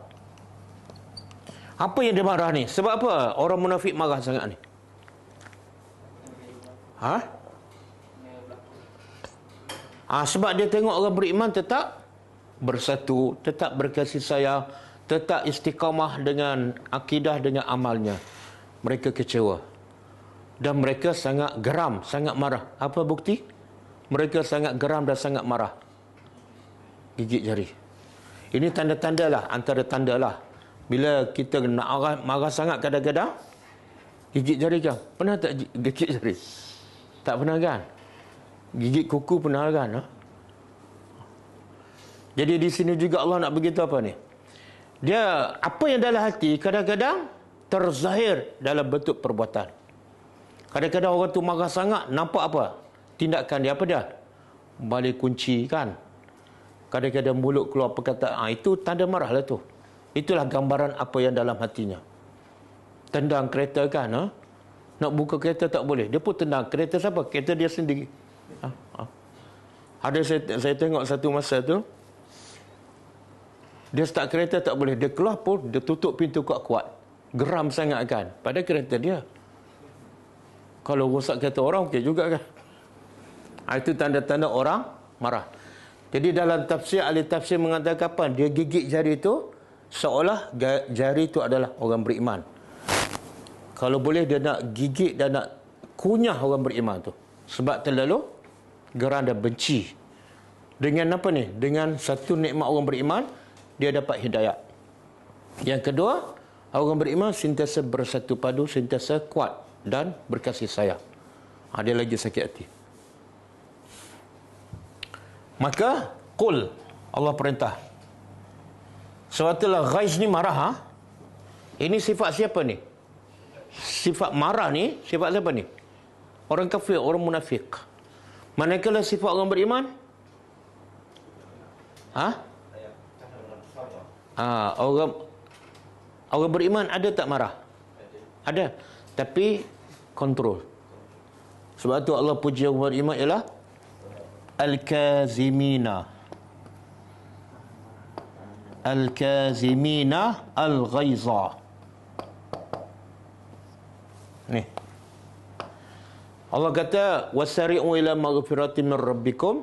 Apa yang dia marah ni? Sebab apa orang munafik marah sangat ni? Sebab dia tengok orang beriman tetap bersatu, tetap berkasih sayang, tetap istiqamah dengan akidah, dengan amalnya. Mereka kecewa. Dan mereka sangat geram, sangat marah. Apa bukti? Mereka sangat geram dan sangat marah. Gigit jari. Ini tanda-tanda lah, antara tanda lah. Bila kita nak marah sangat kadang-kadang, gigit jari kan? Pernah tak gigit jari? Tak pernah kan? Gigit kuku pernah kan? Jadi di sini juga Allah nak beritahu apa ni? Dia, apa yang dalam hati kadang-kadang terzahir dalam bentuk perbuatan. Kadang-kadang orang tu marah sangat, nampak apa? Tindakan dia apa dia? Balik kunci kan? Kadang-kadang mulut keluar perkataan, itu tanda marah lah tu. Itulah gambaran apa yang dalam hatinya. Tendang kereta kan? Nak buka kereta tak boleh. Dia pun tendang. Kereta siapa? Kereta dia sendiri. Ada saya tengok satu masa tu, Dia start kereta tak boleh. Dia keluar pun, dia tutup pintu kuat-kuat. Geram sangat kan. Pada kereta dia. Kalau rosak kereta orang, okey juga kan. Itu tanda-tanda orang marah. Jadi dalam tafsir, ahli tafsir mengatakan apa? Dia gigit jari itu, seolah jari itu adalah orang beriman. Kalau boleh dia nak gigit dan nak kunyah orang beriman tu. Sebab terlalu geram dan benci. Dengan apa ni? Dengan satu nikmat orang beriman, dia dapat hidayat. Yang kedua, orang beriman sentiasa bersatu padu, sentiasa kuat dan berkasih sayang. Dia lagi sakit hati. Maka qul, Allah perintah. Sebab itulah ghaiz ni marah. Ini sifat siapa ni? Sifat marah ni sifat siapa ni? Orang kafir, orang munafik. Manakala sifat orang beriman? Orang beriman ada tak marah? Ada. Tapi kontrol. Sebab tu Allah puji orang beriman ialah Al-Kazimina Al-Ghaiza. Ni Allah kata wasari'u ila maghfiratin min rabbikum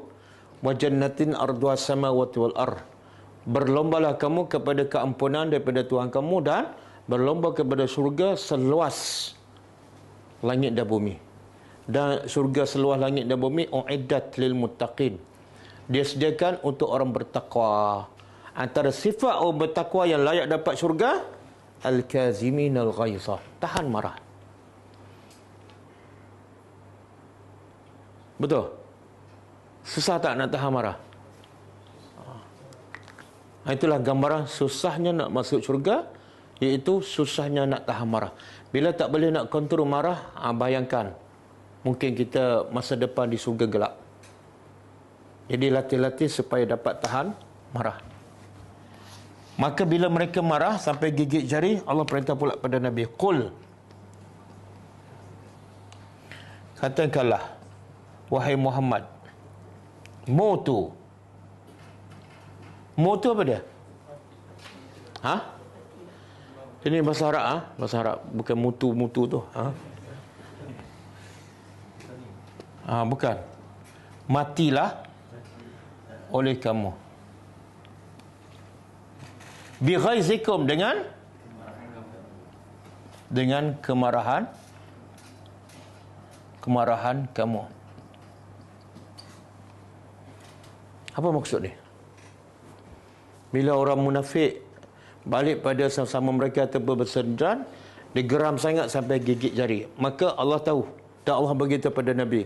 wa jannatin arduha samawati wal ard. Berlombalah kamu kepada keampunan daripada Tuhan kamu dan berlomba kepada syurga seluas langit dan bumi. Dan syurga seluas langit dan bumi uiddat lil muttaqin. Dia sediakan untuk orang bertakwa. Antara sifat orang bertakwa yang layak dapat syurga, al-kazimin al-ghaiza, tahan marah. Betul? Susah tak nak tahan marah? Itulah gambaran susahnya nak masuk syurga, iaitu susahnya nak tahan marah. Bila tak boleh nak kontrol marah, bayangkan mungkin kita masa depan di syurga gelap. Jadi latih-latih supaya dapat tahan marah. Maka bila mereka marah sampai gigit jari, Allah perintah pula pada Nabi, qul, katakanlah wahai Muhammad, mutu. Mutu apa dia? Ini bahasa Arab. Bahasa Arab, bukan mutu-mutu tu. Bukan. Matilah oleh kamu. Bi ghaizikum, dengan kemarahan kamu. Apa maksud ni? Bila orang munafik balik pada sama-sama mereka ataupun bersendan, dia geram sangat sampai gigit jari, maka Allah tahu, dan Allah beritahu pada Nabi,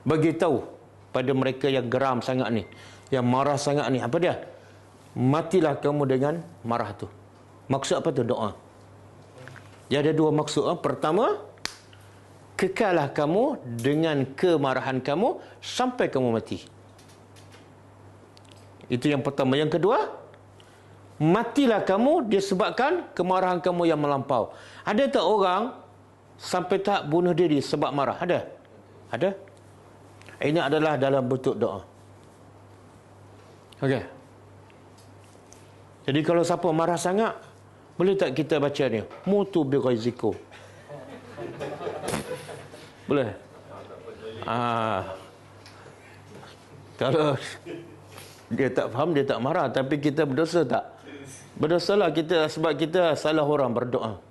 beritahu pada mereka yang geram sangat ni, yang marah sangat ni, apa dia? Matilah kamu dengan marah tu. Maksud apa tu doa? Dia ada dua maksud. Pertama, kekallah kamu dengan kemarahan kamu sampai kamu mati. Itu yang pertama. Yang kedua, matilah kamu disebabkan kemarahan kamu yang melampau. Ada tak orang sampai tak bunuh diri sebab marah? Ada? Ada? Ini adalah dalam bentuk doa. Okey. Jadi kalau siapa marah sangat, boleh tak kita baca ni? Mutu bi ghaizikum. Boleh? Kalau dia tak faham, dia tak marah, tapi kita berdosa tak? Berdosalah kita sebab kita salah orang berdoa.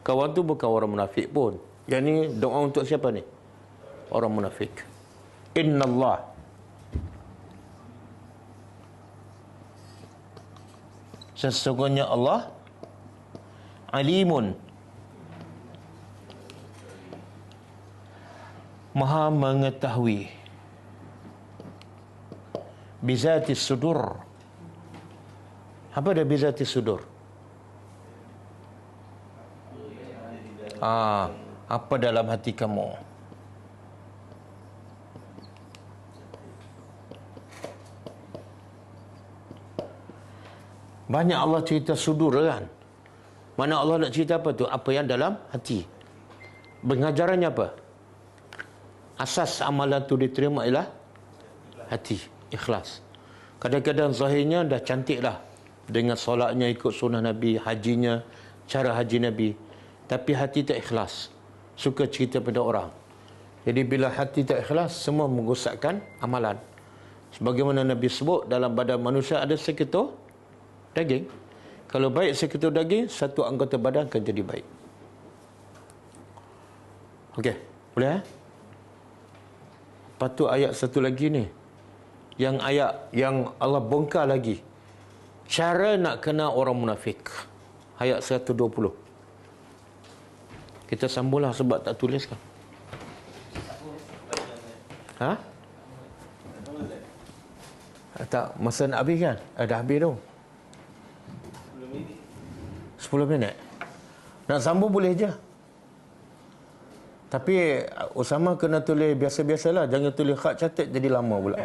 Kawan tu bukan orang munafik pun. Yang ni doa untuk siapa ni? Orang munafik. Innallah, sesungguhnya Allah alimun, maha mengetahui, bizati sudur. Apa dia bizati sudur? Apa dalam hati kamu? Banyak Allah cerita sudur kan. Mana Allah nak cerita apa tu? Apa yang dalam hati. Pengajarannya apa? Asas amalan tu diterima ialah hati, ikhlas. Kadang-kadang zahirnya dah cantik dah, dengan solatnya ikut sunnah Nabi, hajinya, cara haji Nabi. Tapi hati tak ikhlas. Suka cerita pada orang. Jadi bila hati tak ikhlas, semua merosakkan amalan. Sebagaimana Nabi sebut, dalam badan manusia ada seketul daging. Kalau baik seketul daging, satu anggota badan akan jadi baik. Okey, boleh eh? Lepas tu ayat satu lagi ni. Yang ayat yang Allah bongkar lagi. Cara nak kenal orang munafik. Ayat 120. Kita sambunglah sebab tak tulis kan. Ha? Tak, masa nak habis kan? Dah habis tu. 10 minit. Nak sambung boleh je. Tapi Usama kena tulis biasa-biasalah. Jangan tulis khat catat jadi lama pula.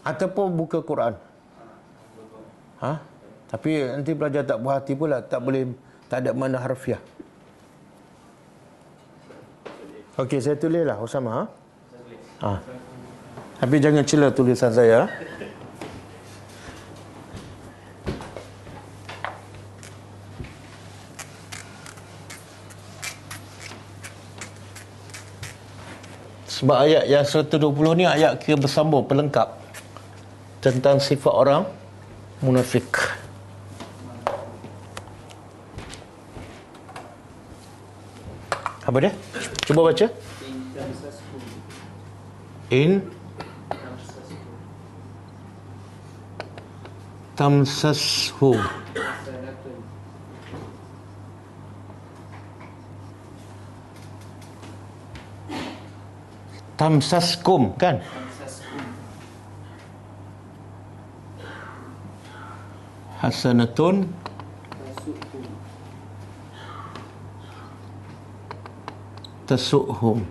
Ataupun buka Quran. Ha? Tapi nanti belajar tak berhati pula. Tak boleh, tak ada mana harfiah. Okey, saya tulislah Usama. Ha? Tapi jangan cela tulisan saya. Sebab ayat yang 120 ni ayat kira bersambung, pelengkap tentang sifat orang munafik. Apa dia? Cuba baca. In tamsashu tamsaskum kan? Hasanatun tasuhum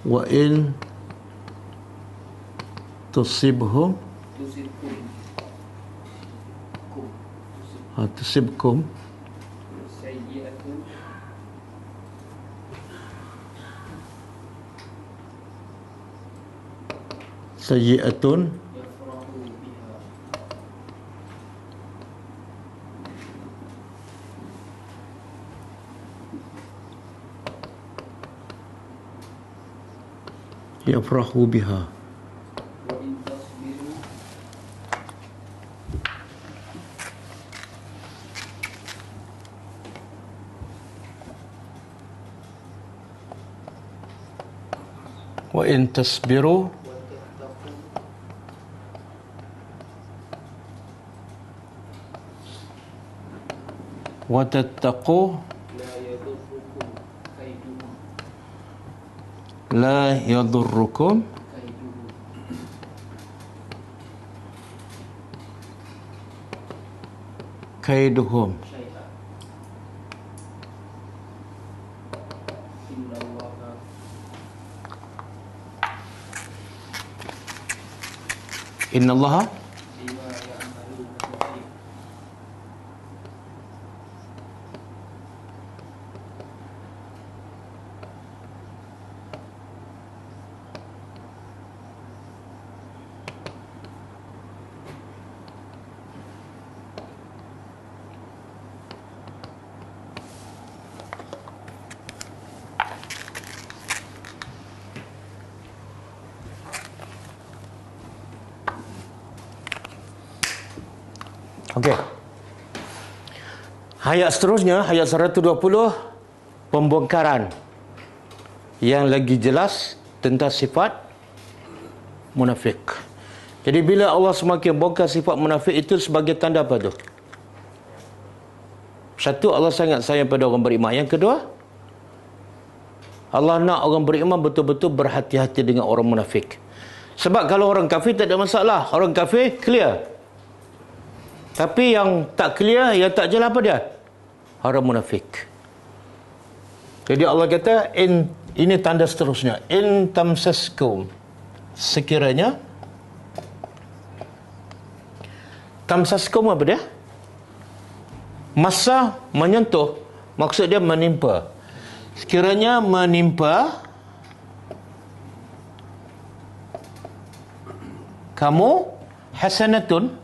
wa in tusibhum tusibkum sayyi'atun yafrahu biha wa in tasbiru wa tattaqu la yadurrukum kaiduhum innallaha Okey. Ayat seterusnya, ayat 120, pembongkaran yang lagi jelas tentang sifat munafik. Jadi bila Allah semakin bongkar sifat munafik itu sebagai tanda apa tu? Satu, Allah sangat sayang pada orang beriman. Yang kedua, Allah nak orang beriman betul-betul berhati-hati dengan orang munafik. Sebab kalau orang kafir tak ada masalah. Orang kafir clear. Tapi yang tak clear, yang tak jelas apa dia? Orang munafik. Jadi Allah kata, ini tanda seterusnya. In tamsaskum. Sekiranya. Tamsaskum apa dia? Masa menyentuh. Maksud dia menimpa. Sekiranya menimpa kamu hasanatun,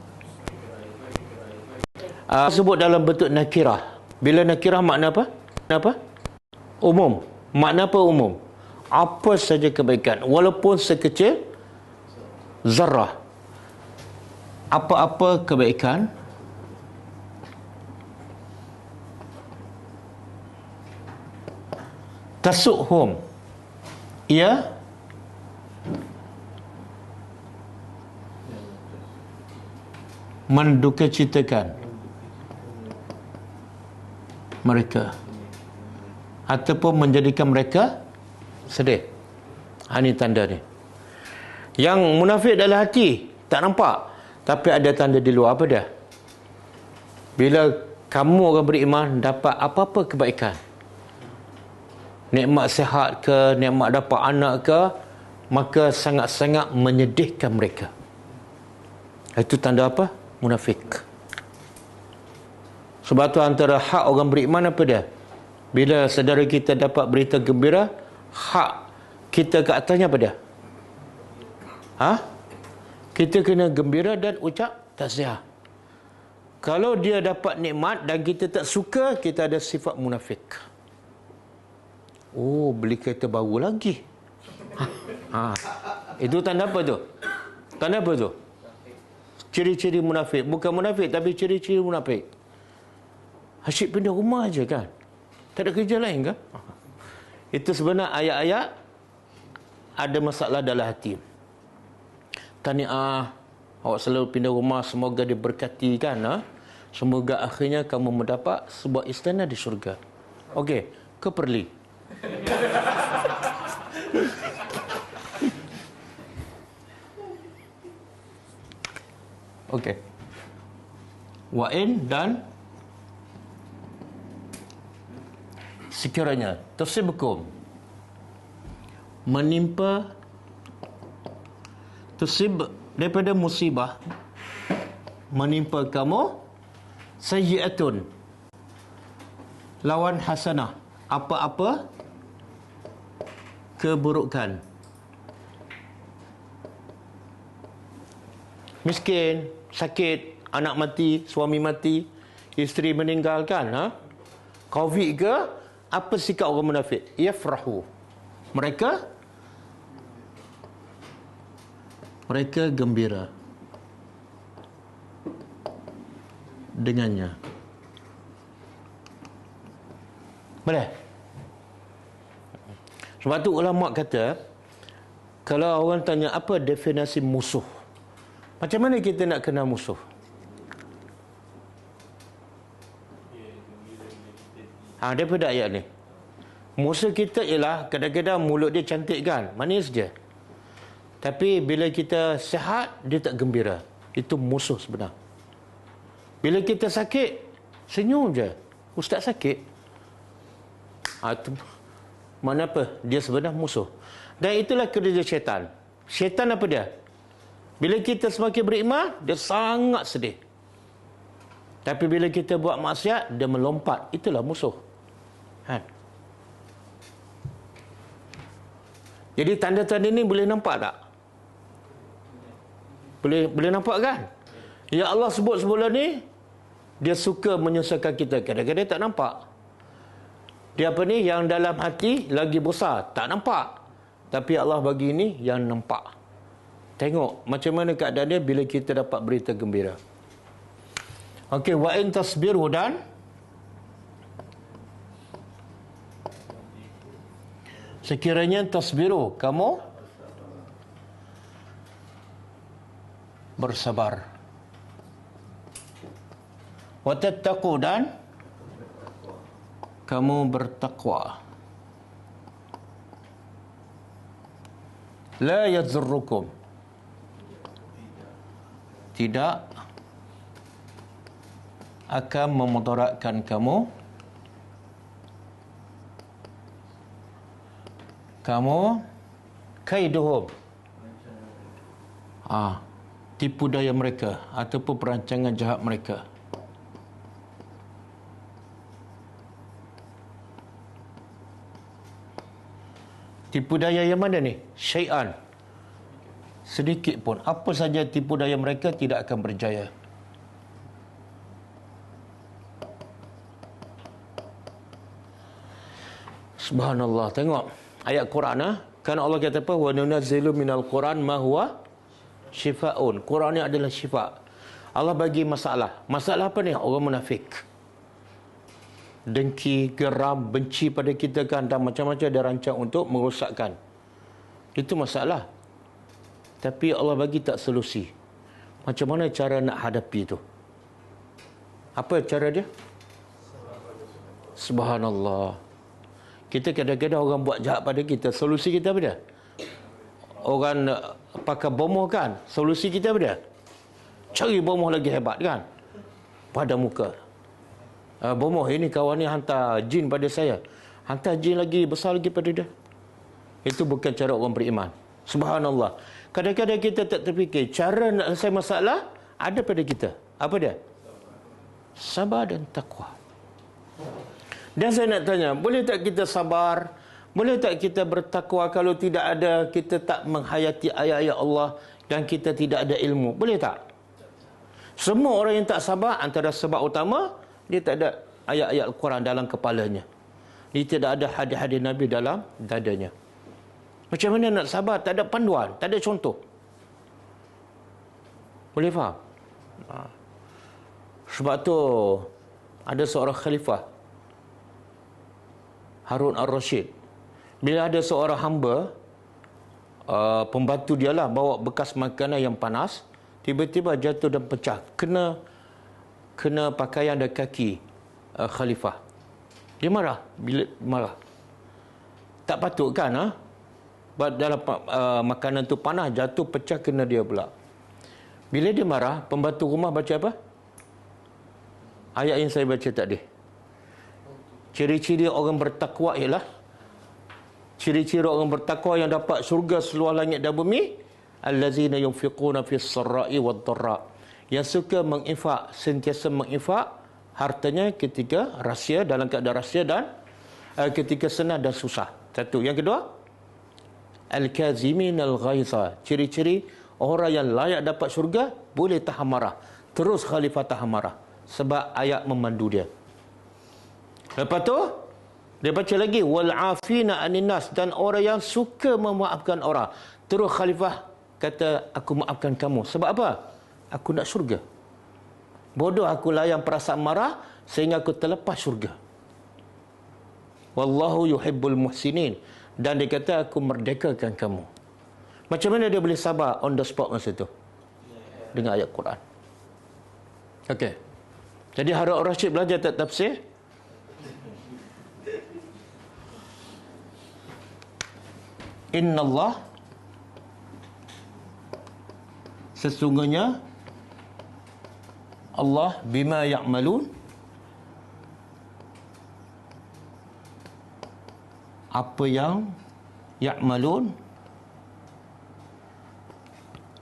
sebut dalam bentuk nakirah. Bila nakirah makna apa? Apa? Umum. Makna apa umum? Apa saja kebaikan, walaupun sekecil zarrah. Apa-apa kebaikan tasukhum, ia mendukacitakan mereka ataupun menjadikan mereka sedih. Ini tanda ni. Yang munafik dalam hati tak nampak, tapi ada tanda di luar. Apa dia? Bila kamu orang beriman dapat apa-apa kebaikan, nikmat sihat ke, nikmat dapat anak ke, maka sangat-sangat menyedihkan mereka. Itu tanda apa? Munafik. Sebab tu antara hak orang beriman apa dia? Bila saudara kita dapat berita gembira, hak kita ke atasnya apa dia? Kita kena gembira dan ucap takziah. Kalau dia dapat nikmat dan kita tak suka, kita ada sifat munafik. Oh, beli kereta baru lagi. Itu tanda apa tu? Tanda apa tu? Ciri-ciri munafik. Bukan munafik, tapi ciri-ciri munafik. Asyik pindah rumah aja kan? Tak ada kerja lain kan? Itu sebenarnya ayat-ayat ada masalah dalam hati. Tahniah, awak selalu pindah rumah, semoga diberkati kan? Semoga akhirnya kamu mendapat sebuah istana di syurga. Okey, ke Perli. Okey. Wa'in dan sekiranya tusibukum, menimpa, tusib daripada musibah, menimpa kamu, sayyi'atun, lawan hasanah, apa-apa keburukan. Miskin, sakit, anak mati, suami mati, isteri meninggal kan? Covid ke? Apa sikap orang munafik? Yafrahu. Mereka gembira dengannya. Boleh? Sebab tu ulama kata, kalau orang tanya apa definisi musuh, macam mana kita nak kenal musuh? Daripada ayat ni, musuh kita ialah kadang-kadang mulut dia cantik kan, manis je, tapi bila kita sihat dia tak gembira. Itu musuh sebenar. Bila kita sakit, senyum je, ustaz sakit. Itu mana apa? Dia sebenar musuh. Dan itulah kerja syaitan. Syaitan apa dia? Bila kita semakin beriman, dia sangat sedih. Tapi bila kita buat maksiat, dia melompat. Itulah musuh. Jadi tanda-tanda ni boleh nampak tak? Boleh nampak kan? Ya Allah sebut sebelum ni, dia suka menyusahkan kita. Kadang-kadang tak nampak. Dia apa ni? Yang dalam hati lagi besar. Tak nampak. Tapi Allah bagi ni yang nampak. Tengok macam mana keadaan dia bila kita dapat berita gembira. Okey, wa in tasbiru, dan sekiranya tasbiru, kamu bersabar. Wa tattaqu, dan kamu bertakwa. La yadhurrukum, tidak akan memudaratkan kamu kaiduhum, tipu daya mereka ataupun perancangan jahat mereka. Tipu daya yang mana ni? Syai'an. Sedikit pun. Apa saja tipu daya mereka tidak akan berjaya. Subhanallah. Tengok ayat Quran. Kan Allah kata apa? Wa nunazzilu minal Quran ma huwa syifa'un. Quran ni adalah syifa'. Allah bagi masalah. Masalah apa ni? Orang munafik. Dengki, geram, benci pada kita kan, dan macam-macam dia rancang untuk merosakkan. Itu masalah. Tapi Allah bagi tak solusi. Macam mana cara nak hadapi itu? Apa cara dia? Subhanallah. Kita kadang-kadang orang buat jahat pada kita, solusi kita apa dia? Orang pakai bomoh kan, solusi kita apa dia? Cari bomoh lagi hebat kan, pada muka. Bomoh ini kawan ni hantar jin pada saya, hantar jin lagi besar lagi pada dia. Itu bukan cara orang beriman. Subhanallah. Kadang-kadang kita tak terfikir cara nak selesai masalah ada pada kita. Apa dia? Sabar dan takwa. Dan saya nak tanya, boleh tak kita sabar? Boleh tak kita bertakwa kalau tidak ada, kita tak menghayati ayat-ayat Allah dan kita tidak ada ilmu? Boleh tak? Semua orang yang tak sabar, antara sebab utama, dia tak ada ayat-ayat Al-Quran dalam kepalanya. Dia tidak ada hadis-hadis Nabi dalam dadanya. Macam mana nak sabar? Tak ada panduan, tak ada contoh. Boleh faham? Sebab tu ada seorang khalifah, Harun al-Rashid. Bila ada seorang hamba, pembantu dia lah, bawa bekas makanan yang panas, tiba-tiba jatuh dan pecah, kena pakaian dan kaki khalifah. Dia marah. Bila marah, tak patut kan, dalam makanan tu panas, jatuh pecah kena dia pula. Bila dia marah, pembantu rumah baca apa? Ayat yang saya baca tadi. Ciri-ciri orang bertakwa ialah, ciri-ciri orang bertakwa yang dapat syurga seluar langit dan bumi, allazina yunfiquna fis sarra'i wad dharra, yang suka menginfak, sentiasa menginfak hartanya ketika rahsia, dalam keadaan rahsia, dan ketika senang dan susah. Satu. Yang kedua, al-kazimin al-ghaiza, ciri-ciri orang yang layak dapat syurga boleh tahan marah. Terus khalifah tahan marah sebab ayat memandu dia. Lepas tu dia baca lagi, wal afina anin nas, dan orang yang suka memaafkan orang. Terus khalifah kata, aku maafkan kamu. Sebab apa? Aku nak syurga. Bodoh aku layan perasaan marah sehingga aku terlepas syurga. Wallahu yuhibbul muhsinin, dan dia kata aku merdekakan kamu. Macam mana dia boleh sabar on the spot masa tu? Dengan ayat Quran. Okey. Jadi Harun al-Rashid belajar tak tafsir? Innallah, sesungguhnya Allah bima ya'malun, apa yang ya'malun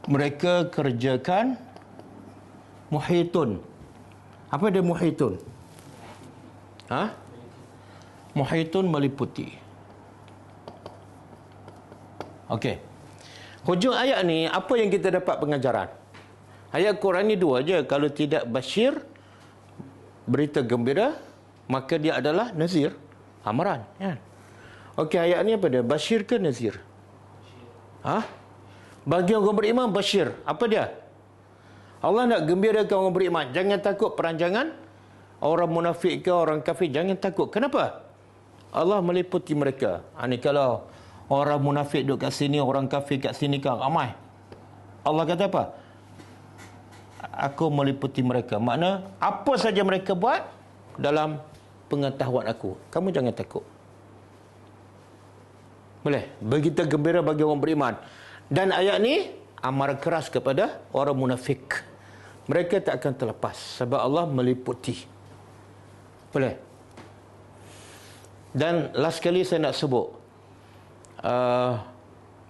mereka kerjakan, muhitun. Apa dia muhitun? Muhitun meliputi. Okey. Hujung ayat ni apa yang kita dapat pengajaran? Ayat Quran ni dua je. Kalau tidak basyir, berita gembira, maka dia adalah nazir, amaran, kan? Okey, ayat ni apa dia? Basyir ke nazir? Bagi orang beriman, basyir. Apa dia? Allah nak gembirakan orang beriman. Jangan takut perancangan orang munafik ke orang kafir. Jangan takut. Kenapa? Allah meliputi mereka. Ni kalau orang munafik duduk kat sini, orang kafir kat sini kan ramai. Allah kata apa? Aku meliputi mereka. Makna apa saja mereka buat dalam pengetahuan aku. Kamu jangan takut. Boleh? Begitu gembira bagi orang beriman. Dan ayat ni amar keras kepada orang munafik. Mereka tak akan terlepas sebab Allah meliputi. Boleh? Dan last kali saya nak sebut,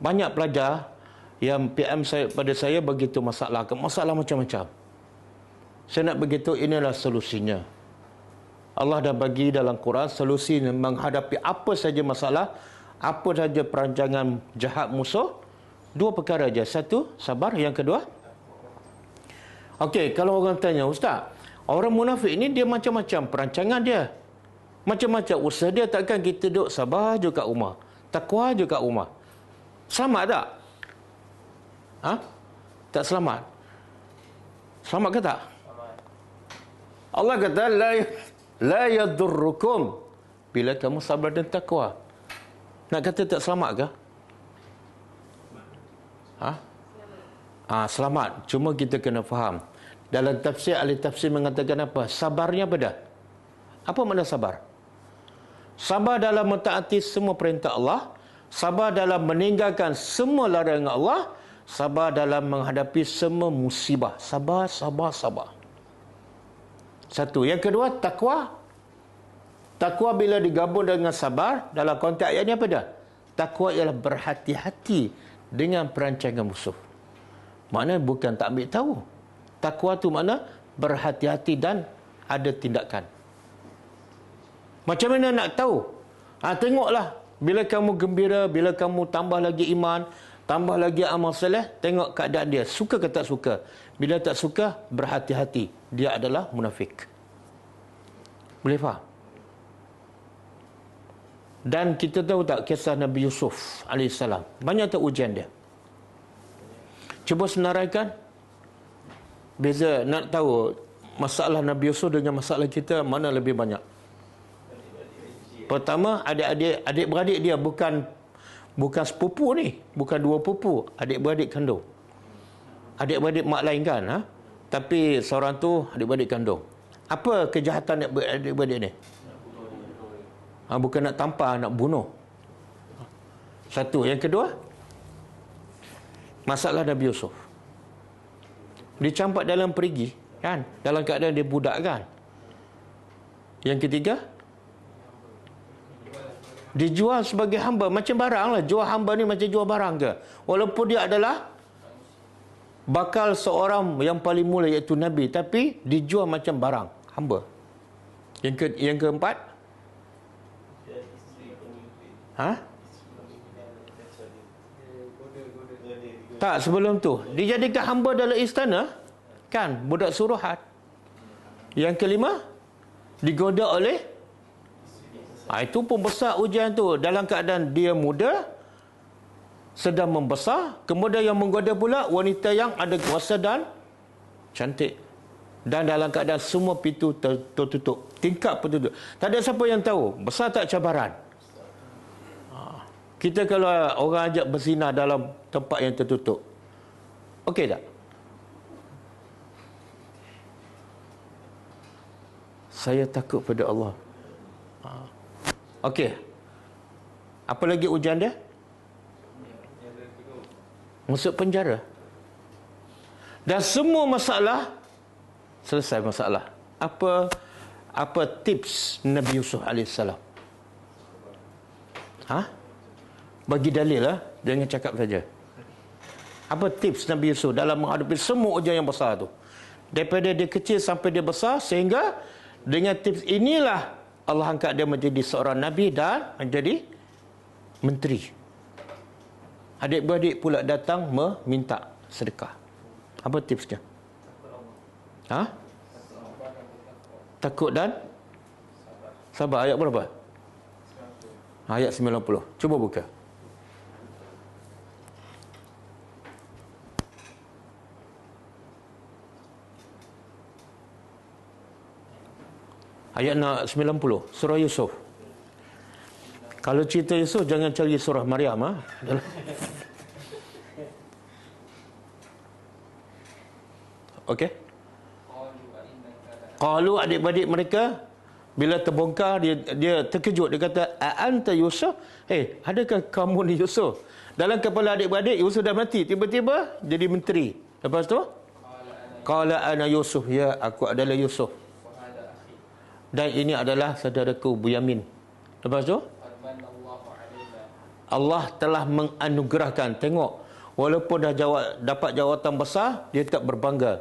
banyak pelajar yang PM pada saya begitu masalah macam-macam. Saya nak beritahu inilah solusinya. Allah dah bagi dalam Quran solusi menghadapi apa saja masalah apa saja perancangan jahat musuh, dua perkara aja. Satu, sabar. Yang kedua, okey, kalau orang tanya, Ustaz, orang munafik ni dia macam-macam perancangan dia. Macam-macam usaha dia, takkan kita duduk sabar je kat rumah, takwa je kat rumah. Selamat tak? Ha? Tak selamat. Selamat ke tak? Allah kata la yadurrukum bila kamu sabar dan takwa. Nak kata tak selamat ke? Selamat. Cuma kita kena faham. Dalam tafsir, ahli tafsir mengatakan apa? Sabarnya beda. Apa makna sabar? Sabar dalam mentaati semua perintah Allah, sabar dalam meninggalkan semua larangan Allah, sabar dalam menghadapi semua musibah. Sabar, sabar, sabar. Satu. Yang kedua, takwa. Takwa bila digabung dengan sabar, dalam konteks ayat ini apa dah? Takwa ialah berhati-hati dengan perancangan musuh. Maknanya bukan tak ambil tahu. Takwa tu makna berhati-hati dan ada tindakan. Macam mana nak tahu? Tengoklah. Bila kamu gembira, bila kamu tambah lagi iman, tambah lagi amal soleh, tengok keadaan dia. Suka ke tak suka? Bila tak suka, berhati-hati. Dia adalah munafik. Boleh faham? Dan kita tahu tak kisah Nabi Yusuf AS? Banyak tak ujian dia? Cuba senaraikan. Beza nak tahu masalah Nabi Yusuf dengan masalah kita, mana lebih banyak? Pertama, adik-beradik dia bukan sepupu ni, bukan dua pupu, adik-beradik kandung. Adik-beradik mak lain kan, tapi seorang tu adik-beradik kandung. Apa kejahatan adik-beradik ni? Bukan nak tampar, nak bunuh. Satu. Yang kedua, masalah Nabi Yusuf. Dicampak dalam perigi, kan? Dalam keadaan dia budak, kan? Yang ketiga, dijual sebagai hamba. Macam barang lah. Jual hamba ni macam jual barang ke? Walaupun dia adalah bakal seorang yang paling mula, iaitu Nabi, tapi dijual macam barang, hamba. Yang keempat, tak, sebelum tu dijadikan hamba dalam istana, kan? Budak suruhan. Yang kelima, digoda oleh itu pun besar ujian tu. Dalam keadaan dia muda, sedang membesar, kemudian yang menggoda pula wanita yang ada kuasa dan cantik. Dan dalam keadaan semua pintu tertutup, tingkap tertutup. Tak ada siapa yang tahu. Besar tak cabaran? Kita kalau orang ajak berzina dalam tempat yang tertutup, okey tak? Saya takut pada Allah. Okey. Apa lagi ujian dia? Masuk penjara. Dan semua masalah selesai masalah. Apa tips Nabi Yusuf AS? Bagi dalil lah, jangan cakap saja. Apa tips Nabi Yusuf dalam menghadapi semua ujian yang besar tu? Daripada dia kecil sampai dia besar, sehingga dengan tips inilah Allah angkat dia menjadi seorang Nabi dan menjadi menteri. Adik-beradik pula datang meminta sedekah. Apa tipsnya? Takut dan sabar. Ayat berapa? Ayat 90. Cuba buka. Ayat 90, surah Yusuf. Kalau cerita Yusuf, jangan cari surah Maryam. Okey. Qalu, adik-beradik mereka, bila terbongkar, dia terkejut. Dia kata, a'anta Yusuf? Adakah kamu ni Yusuf? Dalam kepala adik-beradik, Yusuf dah mati. Tiba-tiba jadi menteri. Lepas tu, qala ana Yusuf. Ya, aku adalah Yusuf. Dan ini adalah saudaraku Bunyamin. Lepas tu, Allah telah menganugerahkan. Tengok, walaupun dah dapat jawatan besar, dia tak berbangga.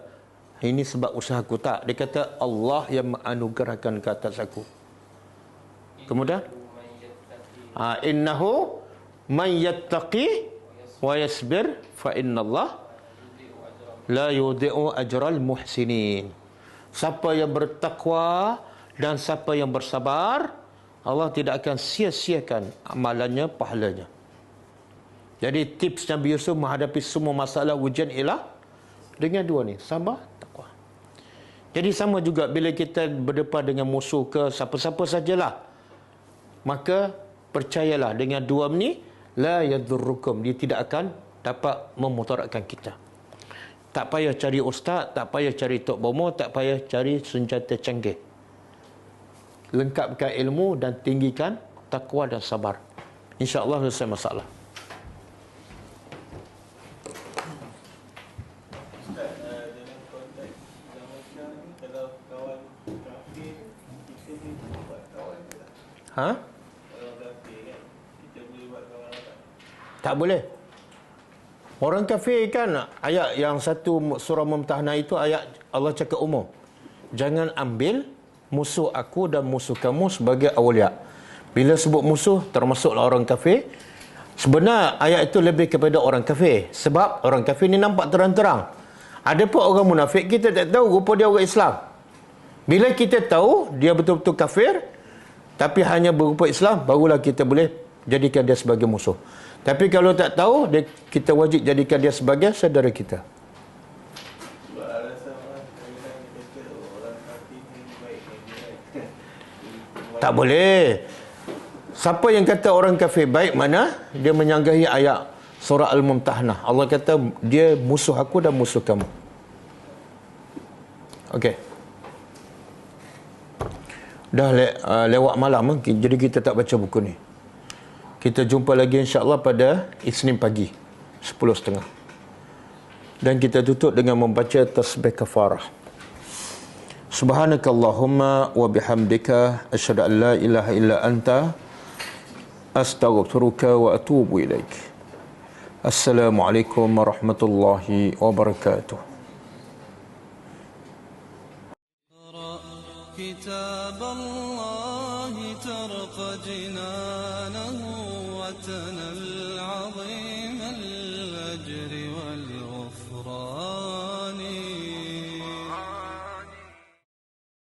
Ini sebab usahaku. Tak. Dia kata Allah yang menganugerahkan ke atas aku. Kemudian, innahu Man yattaqi wa yasbir fa innallaha la yudhi'u ajral muhsinin. Siapa yang bertakwa dan siapa yang bersabar, Allah tidak akan sia-siakan amalannya, pahalanya. Jadi tips Nabi Yusuf menghadapi semua masalah ujian ialah dengan dua ni, sabar, takwa. Jadi sama juga bila kita berdepan dengan musuh ke siapa-siapa sajalah, maka percayalah dengan dua ni, la yadurrukum, dia tidak akan dapat memudaratkan kita. Tak payah cari ustaz, tak payah cari tok bomo, tak payah cari senjata canggih. Lengkapkan ilmu dan tinggikan takwa dan sabar. InsyaAllah selesai masalah. Ha? Tak boleh. Orang kafir kan, ayat yang satu surah Mumtahanah itu ayat Allah cakap umum. Jangan ambil musuh aku dan musuh kamu sebagai awliya. Bila sebut musuh, termasuklah orang kafir. Sebenarnya ayat itu lebih kepada orang kafir. Sebab orang kafir ni nampak terang-terang. Ada pun orang munafik, kita tak tahu rupa dia orang Islam. Bila kita tahu dia betul-betul kafir, tapi hanya berupa Islam, barulah kita boleh jadikan dia sebagai musuh. Tapi kalau tak tahu, kita wajib jadikan dia sebagai saudara kita. Tak boleh. Siapa yang kata orang kafir baik, mana dia menyanggahi ayat surah Al-Mumtahanah. Allah kata dia musuh aku dan musuh kamu. Okey. Dah lewat malam, jadi kita tak baca buku ni. Kita jumpa lagi insya-Allah pada Isnin pagi 10.30. Dan kita tutup dengan membaca tasbih kafarah. Subhanakallahumma wa bihamdika asyhadu an la ilaha illa anta astaghfiruka wa atubu ilaik. Assalamualaikum warahmatullahi wabarakatuh. كتاب الله ترقى جنانه وتنى العظيم الأجر والغفران.